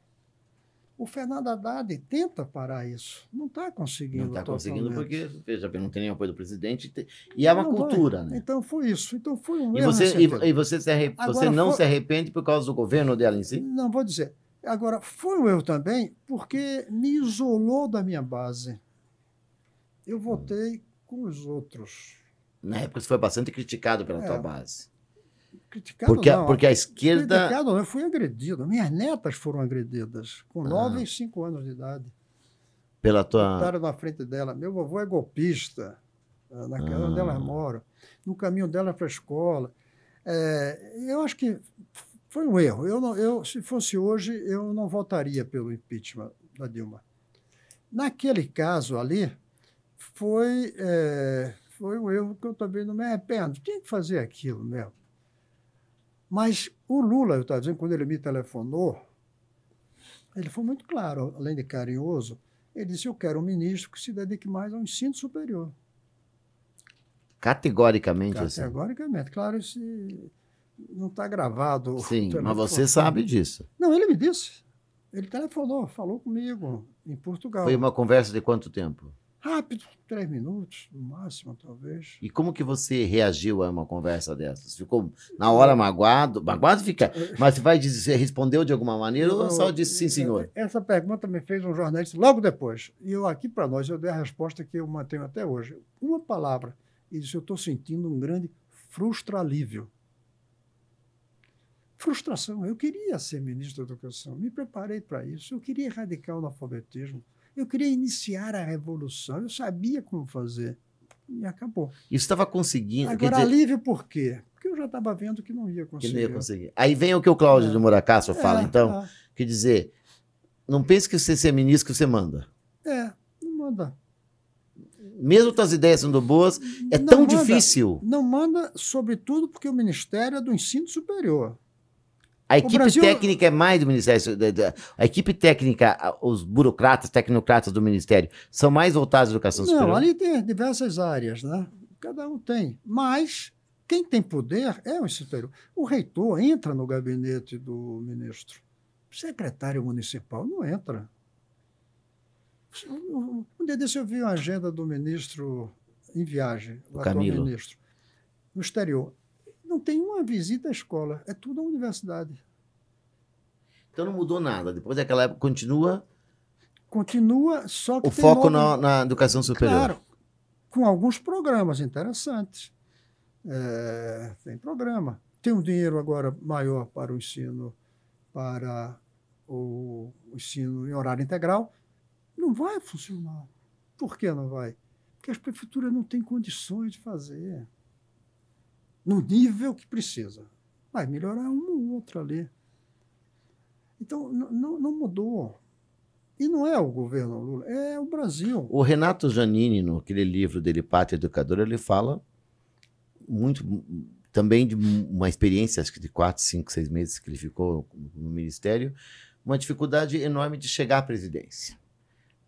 O Fernando Haddad tenta parar isso. Não está conseguindo. Não está conseguindo porque, veja bem, não tem nem apoio do presidente. E é uma cultura, né? Então foi isso. Então foi um erro. E você não se arrepende por causa do governo dela em si? Não, vou dizer. Agora, foi um erro também porque me isolou da minha base. Eu votei com os outros. Na época você foi bastante criticado pela tua base. Criticado porque a esquerda... Criticado não, eu fui agredido. Minhas netas foram agredidas com 9 e 5 anos de idade. Pela tua... Botaram na frente dela. Meu avô é golpista, na casa onde elas moram. No caminho dela para a escola. Eu acho que foi um erro. Se fosse hoje, eu não votaria pelo impeachment da Dilma. Naquele caso ali, foi foi um erro que eu também não me arrependo. Tinha que fazer aquilo mesmo. Mas o Lula, eu estava dizendo, quando ele me telefonou, ele foi muito claro, além de carinhoso, ele disse, eu quero um ministro que se dedique mais ao ensino superior. Categoricamente, assim. Categoricamente. Claro, isso não está gravado. Sim, mas você sabe disso. Não, ele me disse. Ele telefonou, falou comigo em Portugal. Foi uma conversa de quanto tempo? Rápido, 3 minutos, no máximo, talvez. E como que você reagiu a uma conversa dessas? Ficou na hora magoado? Magoado fica, mas você vai dizer, respondeu de alguma maneira ou só disse sim, senhor? Essa pergunta me fez um jornalista logo depois. E eu aqui para nós, eu dei a resposta que eu mantenho até hoje. Uma palavra. Ele disse, eu estou sentindo um grande frustralívio. Frustração. Eu queria ser ministro da Educação, me preparei para isso. Eu queria erradicar o analfabetismo. Eu queria iniciar a revolução. Eu sabia como fazer. E acabou. Isso estava conseguindo. Agora, alívio por quê? Porque eu já estava vendo que não ia conseguir. Que não ia conseguir. Aí vem o que o Cláudio de Moura Castro fala, então. Quer dizer, não pense que você ser ministro que você manda. Não manda. Mesmo tuas ideias sendo boas, é tão difícil. Não manda, sobretudo porque o Ministério é do Ensino Superior. A equipe técnica é mais do Ministério. A equipe técnica, os burocratas, tecnocratas do Ministério, são mais voltados à educação superior? Não, ali tem diversas áreas, né? Cada um tem. Mas quem tem poder é o ensino superior. O reitor entra no gabinete do ministro. O secretário municipal não entra. Um dia desse eu vi uma agenda do ministro em viagem, o atual ministro, no exterior. Não tem uma visita à escola, é tudo a universidade. Então não mudou nada. Depois daquela época continua. Continua, só que o foco na educação superior. Claro, com alguns programas interessantes. Tem programa. Tem um dinheiro agora maior para o ensino em horário integral. Não vai funcionar. Por que não vai? Porque as prefeituras não têm condições de fazer. No nível que precisa. Vai melhorar um ou outro ali. Então, não mudou. E não é o governo Lula, é o Brasil. O Renato Giannini, naquele livro dele, Pátria Educadora, ele fala muito também de uma experiência, acho que de 4, 5, 6 meses que ele ficou no Ministério, uma dificuldade enorme de chegar à presidência.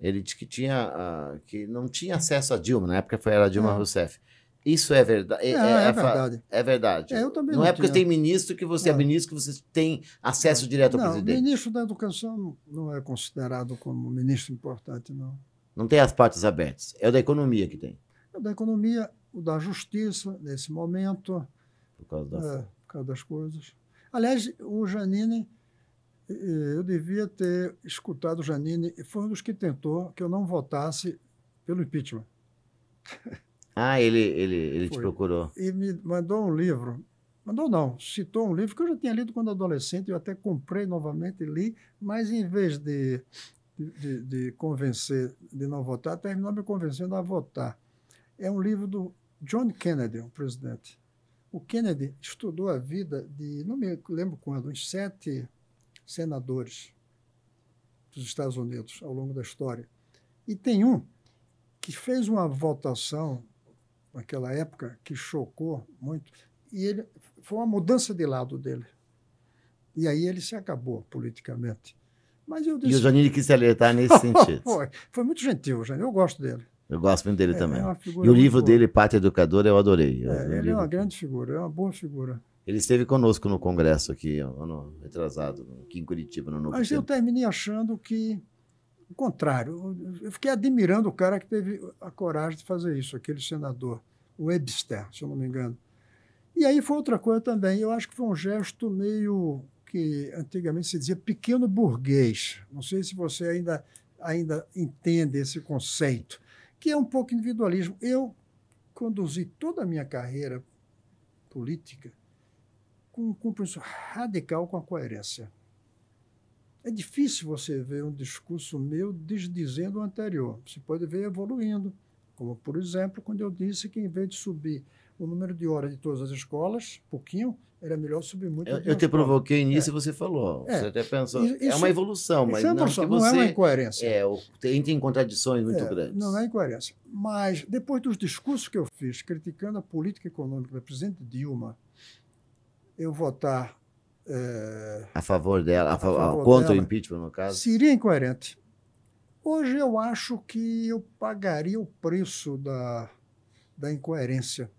Ele disse que não tinha acesso a Dilma, na época era a Dilma Rousseff. Isso é verdade? É verdade. É verdade. Eu também não é porque tem ministro que você é ministro que você tem acesso direto ao presidente. O ministro da Educação não é considerado como ministro importante, não. Não tem as portas abertas. É o da economia que tem. É o da economia, o da justiça, nesse momento. Por causa das coisas. Aliás, o Giannini, eu devia ter escutado o Giannini, foi um dos que tentou que eu não votasse pelo impeachment. Ele te procurou. E me mandou um livro. Mandou não, citou um livro que eu já tinha lido quando adolescente, eu até comprei novamente e li, mas em vez de convencer de não votar, terminou me convencendo a votar. É um livro do John Kennedy, o presidente. O Kennedy estudou a vida de, não me lembro quando, uns 7 senadores dos Estados Unidos ao longo da história. E tem um que fez uma votação naquela época que chocou muito, e ele foi uma mudança de lado dele. E aí ele se acabou politicamente. Mas eu disse, e o Giannini quis se alertar nesse sentido. Foi muito gentil, o Giannini. Eu gosto dele. Eu gosto muito dele também. E o livro dele, Pátria Educadora, eu adorei. Ele é uma grande figura, é uma boa figura. Ele esteve conosco no congresso aqui, ano retrasado, aqui em Curitiba, no Novo Mas eu terminei achando que, o contrário, eu fiquei admirando o cara que teve a coragem de fazer isso, aquele senador, o Webster, se eu não me engano. E aí foi outra coisa também, eu acho que foi um gesto meio que antigamente se dizia pequeno burguês. Não sei se você ainda entende esse conceito, que é um pouco individualismo. Eu conduzi toda a minha carreira política com um compromisso radical com a coerência. É difícil você ver um discurso meu desdizendo o anterior. Você pode ver evoluindo, como, por exemplo, quando eu disse que, em vez de subir o número de horas de todas as escolas, pouquinho, era melhor subir muito. Eu te provoquei nisso e você falou. Você até pensou. É uma evolução, mas não que não você... é uma incoerência. Entra em contradições muito grandes. Não é incoerência. Mas, depois dos discursos que eu fiz, criticando a política econômica da presidente Dilma, eu votar... a favor dela, dela, contra o impeachment, no caso? Seria incoerente. Hoje eu acho que eu pagaria o preço da incoerência.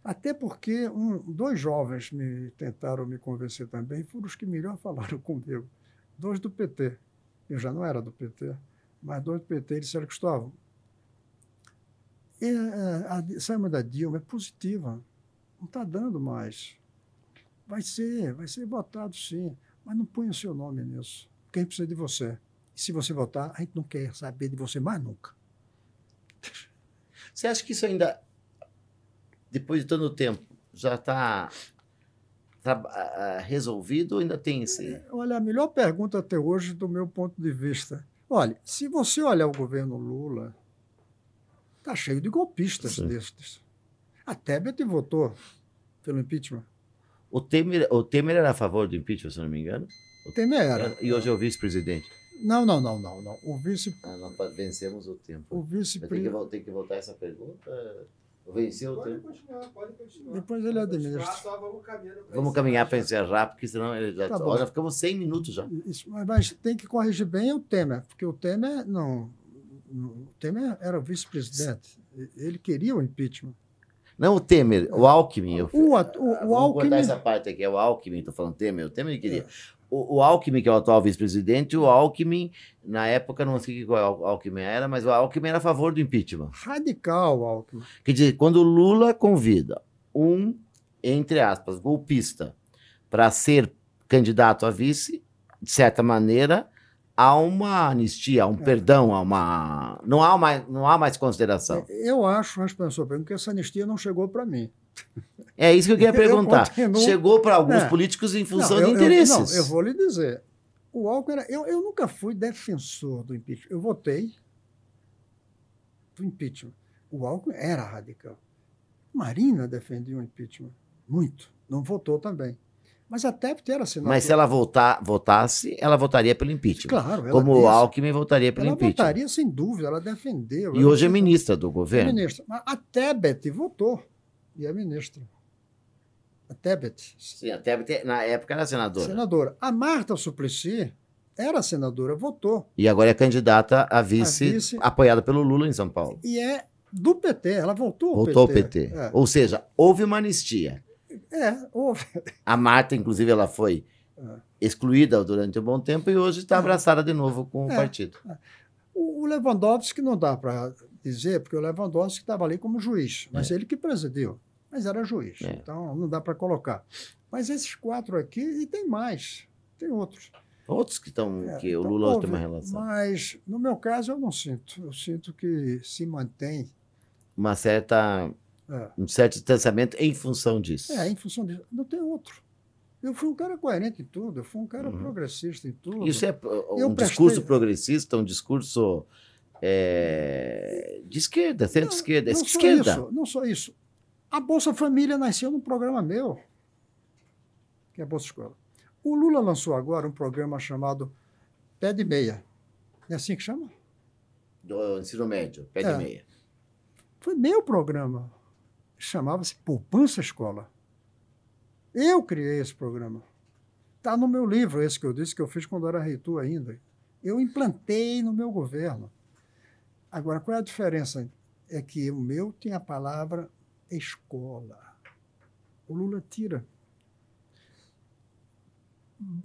Até porque dois jovens tentaram me convencer também, foram os que melhor falaram comigo. Dois do PT. Eu já não era do PT, mas dois do PT disseram: Cristóvão, a saída da Dilma é positiva, não está dando mais. Vai ser votado sim, mas não ponha o seu nome nisso, porque a gente precisa de você. E se você votar, a gente não quer saber de você mais nunca. Você acha que isso ainda, depois de tanto tempo, já está resolvido ou ainda tem esse... Olha, a melhor pergunta até hoje, do meu ponto de vista. Olha, se você olhar o governo Lula, está cheio de golpistas destes. A Tebet votou pelo impeachment. O Temer era a favor do impeachment, se não me engano? O Temer era. E hoje é o vice-presidente. Não. O vice... nós vencemos o tempo. O vice-presidente... Tem que voltar essa pergunta? Venceu o tempo? Pode continuar. Depois ele administra. Vamos caminhar para encerrar, porque senão ele já... Tá Olha, ficamos 100 minutos já. Isso, mas tem que corrigir bem o Temer, porque o Temer não... O Temer era o vice-presidente. Ele queria o impeachment. Não o Temer, o Alckmin. O Vamos Alckmin... cortar essa parte aqui, é o Alckmin, estou falando Temer. O Temer queria... O Alckmin, que é o atual vice-presidente, o Alckmin, na época, não sei qual Alckmin era, mas o Alckmin era a favor do impeachment. Radical, Alckmin. Quer dizer, quando o Lula convida entre aspas, golpista, para ser candidato a vice, de certa maneira, há uma anistia, há um perdão, não há mais consideração. Eu acho, respondendo a sua pergunta, que essa anistia não chegou para mim. É isso que eu queria perguntar. Chegou para alguns políticos em função de interesses. Eu vou lhe dizer. O Alckmin eu nunca fui defensor do impeachment. Eu votei do impeachment. O Alckmin era radical. Marina defendia o impeachment. Muito. Não votou também. Mas a Tebet era senadora. Mas se ela votasse, ela votaria pelo impeachment. Claro. Como o Alckmin votaria pelo impeachment. Ela votaria, sem dúvida. Ela defendeu. E hoje é ministra do governo. Mas a Tebet votou. E é ministra. A Tebet. Sim, a Tebet, na época, era senadora. A Marta Suplicy era senadora, votou. E agora é candidata a vice, apoiada pelo Lula em São Paulo. E é do PT, ela voltou ao PT. Ou seja, houve uma anistia. Houve. A Marta, inclusive, ela foi excluída durante um bom tempo e hoje está abraçada de novo com o partido. O Lewandowski não dá para dizer, porque o Lewandowski estava ali como juiz, mas ele que presidiu, mas era juiz, então não dá para colocar. Mas esses quatro aqui, e tem mais, tem outros. Outros que o Lula tem uma relação. Mas, no meu caso, eu não sinto. Eu sinto que se mantém... um certo distanciamento em função disso. Em função disso. Não tem outro. Eu fui um cara coerente em tudo, eu fui um cara progressista em tudo. Isso é discurso progressista, um discurso de esquerda, centro-esquerda, esquerda. Não só isso. A Bolsa Família nasceu num programa meu, que é a Bolsa Escola. O Lula lançou agora um programa chamado Pé de Meia. É assim que chama? Do ensino médio, Pé de Meia. Foi meu programa. Chamava-se Poupança Escola. Eu criei esse programa. Está no meu livro, esse que eu disse que eu fiz quando era reitor ainda. Eu implantei no meu governo. Agora, qual é a diferença? É que o meu tem a palavra escola. O Lula tira.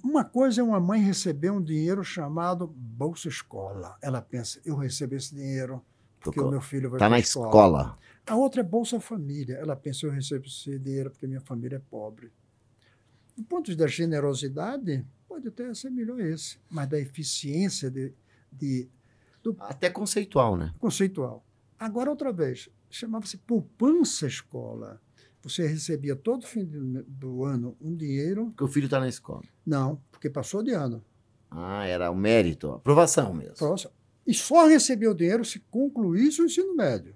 Uma coisa é uma mãe receber um dinheiro chamado Bolsa Escola. Ela pensa, eu recebo esse dinheiro porque o meu filho vai para a escola. Está na escola. A outra é Bolsa Família. Ela pensa, eu recebo esse dinheiro porque minha família é pobre. Do ponto de vista da generosidade, pode até ser melhor esse, mas da eficiência até conceitual, né? Conceitual. Agora, outra vez, chamava-se Poupança Escola. Você recebia todo fim do ano um dinheiro... Porque o filho está na escola. Não, porque passou de ano. Era o mérito, aprovação mesmo. E só recebia o dinheiro se concluísse o ensino médio.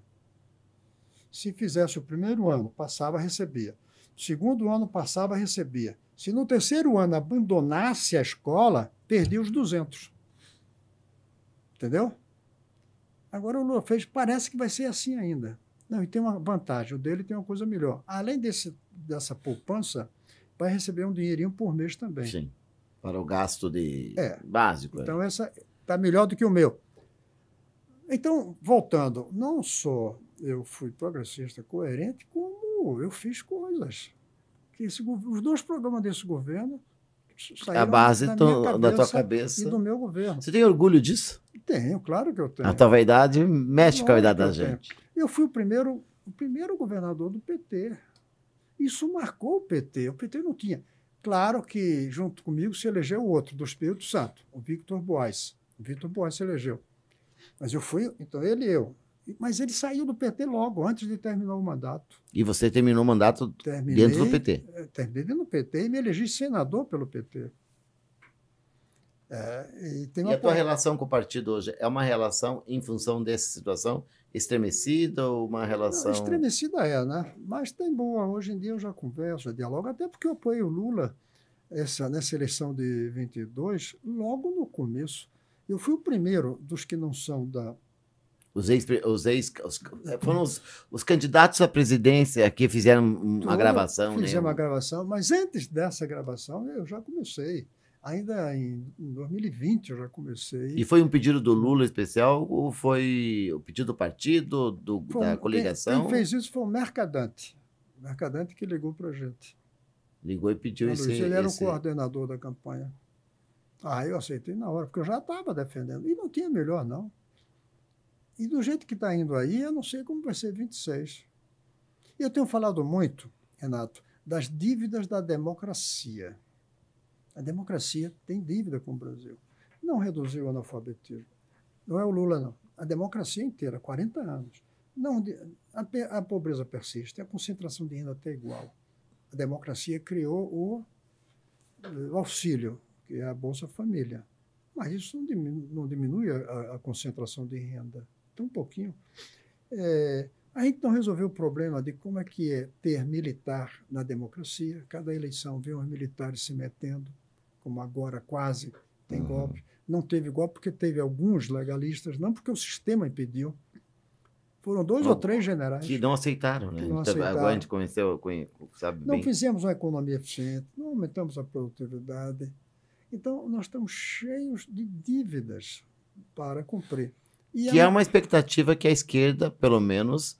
Se fizesse o primeiro ano, passava, recebia. Segundo ano, passava, recebia. Se no terceiro ano abandonasse a escola, perdia os 200. Entendeu? Agora o Lula fez, parece que vai ser assim ainda. Não, e tem uma vantagem, o dele tem uma coisa melhor. Além dessa poupança, vai receber um dinheirinho por mês também. Sim, para o gasto básico. Então, essa está melhor do que o meu. Então, voltando, não só eu fui progressista coerente, como eu fiz coisas. Os 2 programas desse governo saíram A base da minha da tua cabeça. E do meu governo. Você tem orgulho disso? Tenho, claro que eu tenho. A tua vaidade mexe com a vaidade da gente. Eu fui o primeiro governador do PT. Isso marcou o PT. O PT não tinha. Claro que, junto comigo, se elegeu outro, do Espírito Santo, o Victor Boas. O Victor Boas se elegeu. Mas eu fui, então ele e eu. Mas ele saiu do PT logo, antes de terminar o mandato. E você terminou o mandato dentro do PT? Terminei dentro do PT e me elegi senador pelo PT. E a tua relação com o partido hoje é uma relação em função dessa situação estremecida ou uma relação... Não, estremecida né? Mas tem boa. Hoje em dia eu já converso, já dialogo, até porque eu apoiei o Lula nessa eleição de 22, logo no começo. Eu fui o primeiro dos que não são da... Foram os candidatos à presidência que fizeram uma gravação. Fizemos uma gravação, mas antes dessa gravação eu já comecei. Ainda em 2020 eu já comecei. E foi um pedido do Lula especial ou foi o pedido do partido, da coligação? Quem fez isso foi o Mercadante. O Mercadante que ligou para a gente. Ligou e pediu esse... Ele era o coordenador da campanha. Eu aceitei na hora, porque eu já estava defendendo. E não tinha melhor, não. E do jeito que está indo aí, eu não sei como vai ser 26. Eu tenho falado muito, Renato, das dívidas da democracia. A democracia tem dívida com o Brasil. Não reduziu o analfabetismo. Não é o Lula, não. A democracia inteira, 40 anos. Não, a pobreza persiste, a concentração de renda está igual. A democracia criou o auxílio, que é a Bolsa Família. Mas isso não diminui a concentração de renda. Então, um pouquinho. A gente não resolveu o problema de como é que é ter militar na democracia. Cada eleição vê os militares se metendo, como agora quase tem golpe. Não teve golpe porque teve alguns legalistas, não porque o sistema impediu. Foram 2 ou 3 generais. Que não aceitaram, né? Agora a gente sabe não bem. Fizemos uma economia eficiente, não aumentamos a produtividade. Então, nós estamos cheios de dívidas para cumprir. Que é uma expectativa que a esquerda, pelo menos,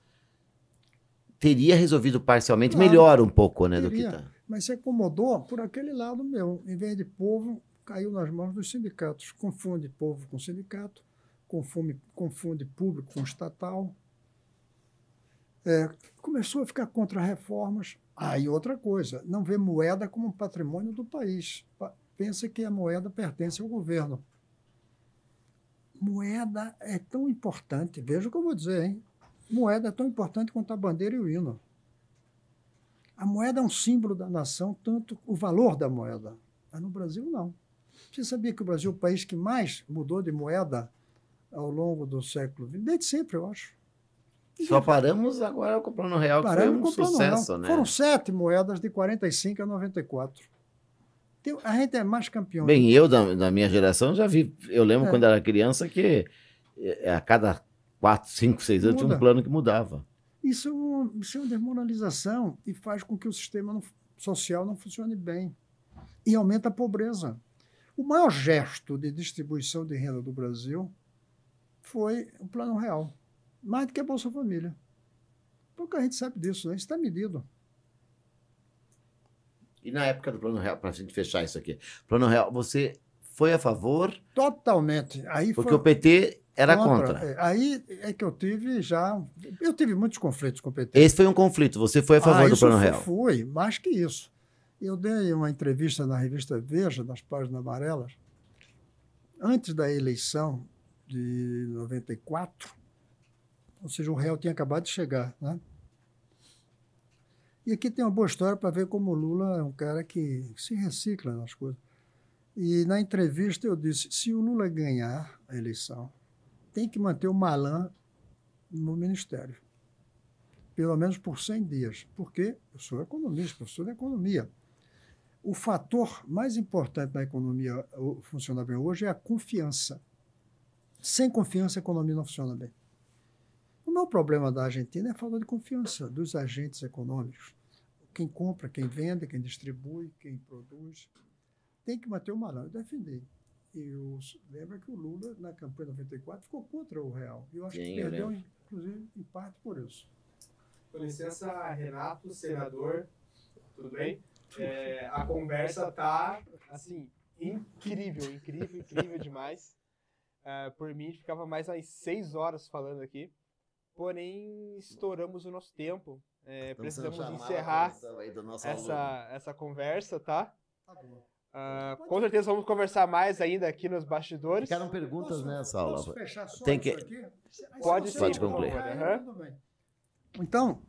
teria resolvido parcialmente, melhor um pouco, né, do que está. Mas se acomodou por aquele lado meu. Em vez de povo, caiu nas mãos dos sindicatos. Confunde povo com sindicato, confunde público com estatal. Começou a ficar contra reformas. E outra coisa, não vê moeda como um patrimônio do país. Pensa que a moeda pertence ao governo. Moeda é tão importante, veja o que eu vou dizer, hein? Moeda é tão importante quanto a bandeira e o hino. A moeda é um símbolo da nação, tanto o valor da moeda. Mas no Brasil, não. Você sabia que o Brasil é o país que mais mudou de moeda ao longo do século XX? Desde sempre, eu acho. Só paramos agora com o Plano Real, que foi um sucesso, né? Foram 7 moedas de 45 a 94. A gente é mais campeão. Bem, eu da minha geração já vi. Eu lembro quando era criança que a cada 4, 5, 6 anos tinha um plano que mudava. Isso é uma desmoralização e faz com que o sistema social não funcione bem. E aumenta a pobreza. O maior gesto de distribuição de renda do Brasil foi o Plano Real. Mais do que a Bolsa Família. Pouca gente sabe disso, né? Isso está medido. E na época do Plano Real, para a gente fechar isso aqui, Plano Real, você foi a favor? Totalmente. Porque o PT era contra. Aí é que eu tive muitos conflitos com o PT. Esse foi um conflito, você foi a favor do Plano Real? Fui, mais que isso. Eu dei uma entrevista na revista Veja, nas páginas amarelas, antes da eleição de 94, ou seja, o Real tinha acabado de chegar, né? E aqui tem uma boa história para ver como o Lula é um cara que se recicla nas coisas. E na entrevista eu disse, se o Lula ganhar a eleição, tem que manter o Malan no ministério. pelo menos por 100 dias, porque eu sou economista, professor de economia. O fator mais importante na economia funcionar bem hoje é a confiança. Sem confiança, a economia não funciona bem. O meu problema da Argentina é a falta de confiança dos agentes econômicos. Quem compra, quem vende, quem distribui, quem produz. Tem que manter o malandro. Eu defendi. Lembra que o Lula, na campanha de 94, ficou contra o real. Eu acho que perdeu, inclusive, em parte por isso. Com licença, Renato, senador, tudo bem? A conversa está, assim, incrível demais. Por mim, ficava mais umas 6 horas falando aqui. Porém, estouramos o nosso tempo. Precisamos encerrar essa conversa, tá? Tá bom. Com certeza vamos conversar mais ainda aqui nos bastidores. Ficaram perguntas nessa aula. Posso fechar só Tem isso que... aqui? Pode concluir. Tudo bem. Então,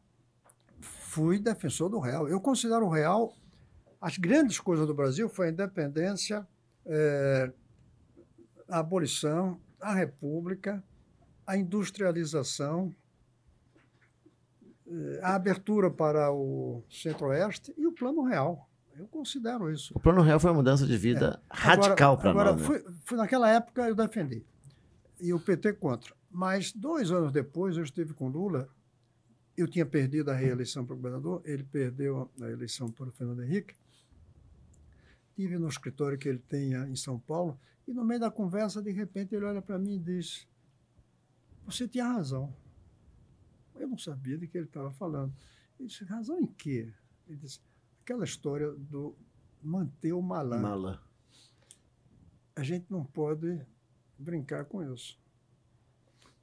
fui defensor do real. Eu considero o real... As grandes coisas do Brasil foi a independência, a abolição, a república, a industrialização, a abertura para o Centro-Oeste e o Plano Real. Eu considero isso. O Plano Real foi uma mudança de vida radical para nós. Agora, naquela época eu defendi. E o PT contra. Mas 2 anos depois eu estive com Lula. Eu tinha perdido a reeleição para o governador. Ele perdeu a eleição para o Fernando Henrique. Estive no escritório que ele tem em São Paulo. E no meio da conversa, de repente, ele olha para mim e diz: você tinha razão. Eu não sabia de que ele estava falando. Ele disse: razão em quê? Ele disse: aquela história do manter o malandro. A gente não pode brincar com isso.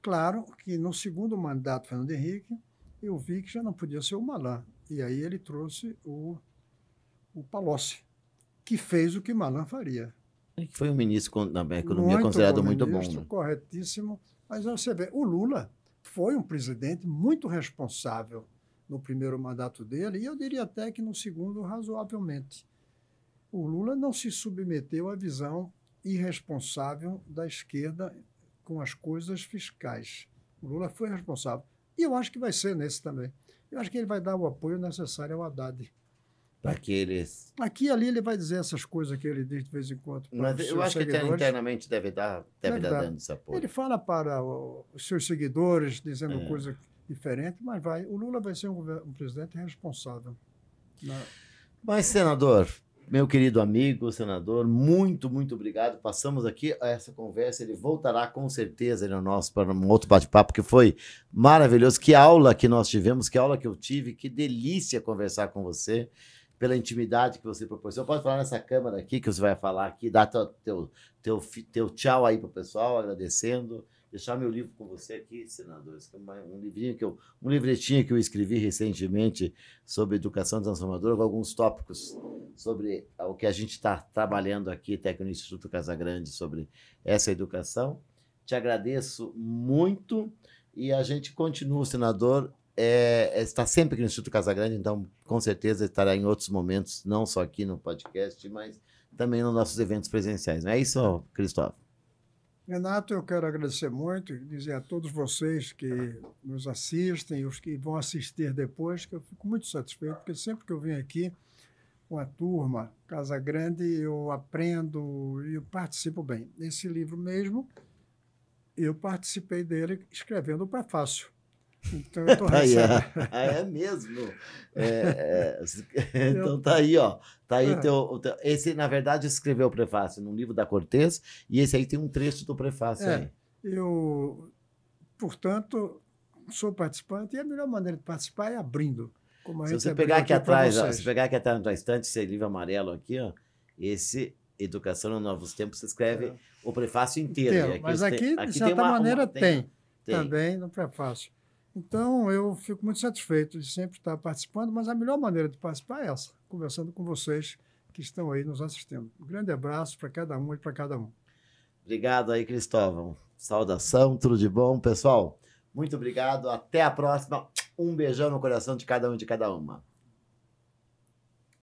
Claro que no segundo mandato do Fernando Henrique, eu vi que já não podia ser o malandro. E aí ele trouxe o Palocci, que fez o que Malan faria. Que foi um ministro na economia considerado muito bom. Né? Corretíssimo. Mas você vê, o Lula foi um presidente muito responsável no primeiro mandato dele, e eu diria até que no segundo, razoavelmente. O Lula não se submeteu à visão irresponsável da esquerda com as coisas fiscais. O Lula foi responsável. E eu acho que vai ser nesse também. Eu acho que ele vai dar o apoio necessário ao Haddad. Aqui e ali ele vai dizer essas coisas que ele diz de vez em quando. Mas eu acho que internamente deve dar dando esse apoio. Ele fala para os seus seguidores, dizendo coisa diferente, mas vai. O Lula vai ser um presidente responsável. Mas, senador, meu querido amigo, senador, muito, muito obrigado. Passamos aqui essa conversa. Ele voltará com certeza no nosso para um outro bate-papo, que foi maravilhoso. Que aula que nós tivemos, que aula que eu tive, que delícia conversar com você. Pela intimidade que você proporciona. Pode falar nessa câmera aqui, que você vai falar aqui, dar teu tchau aí para o pessoal, agradecendo. Deixar meu livro com você aqui, senador. Esse é um livretinho que eu escrevi recentemente sobre educação transformadora, com alguns tópicos sobre o que a gente está trabalhando aqui, até no Instituto Casagrande, sobre essa educação. Te agradeço muito e a gente continua, senador, está sempre aqui no Instituto Casagrande, então com certeza estará em outros momentos, não só aqui no podcast, mas também nos nossos eventos presenciais. Não é isso, Cristóvão? Renato, eu quero agradecer muito e dizer a todos vocês que nos assistem e os que vão assistir depois, que eu fico muito satisfeito, porque sempre que eu venho aqui com a turma Casagrande, eu aprendo e eu participo bem. Esse livro mesmo, eu participei dele escrevendo o prefácio. Então, eu tô recebendo. É mesmo. Então tá aí, ó. Tá aí esse, na verdade, escreveu o prefácio num livro da Cortez, e esse aí tem um trecho do prefácio aí. Eu, portanto, sou participante, e a melhor maneira de participar é abrindo. Se você pegar aqui atrás, na estante, esse livro amarelo aqui, ó, esse Educação nos Novos Tempos, você escreve o prefácio inteiro. Mas aqui, de certa maneira, tem também no prefácio. Então, eu fico muito satisfeito de sempre estar participando, mas a melhor maneira de participar é essa, conversando com vocês que estão aí nos assistindo. Um grande abraço para cada um e para cada um. Obrigado aí, Cristóvão. Saudação, tudo de bom. Pessoal, muito obrigado. Até a próxima. Um beijão no coração de cada um e de cada uma.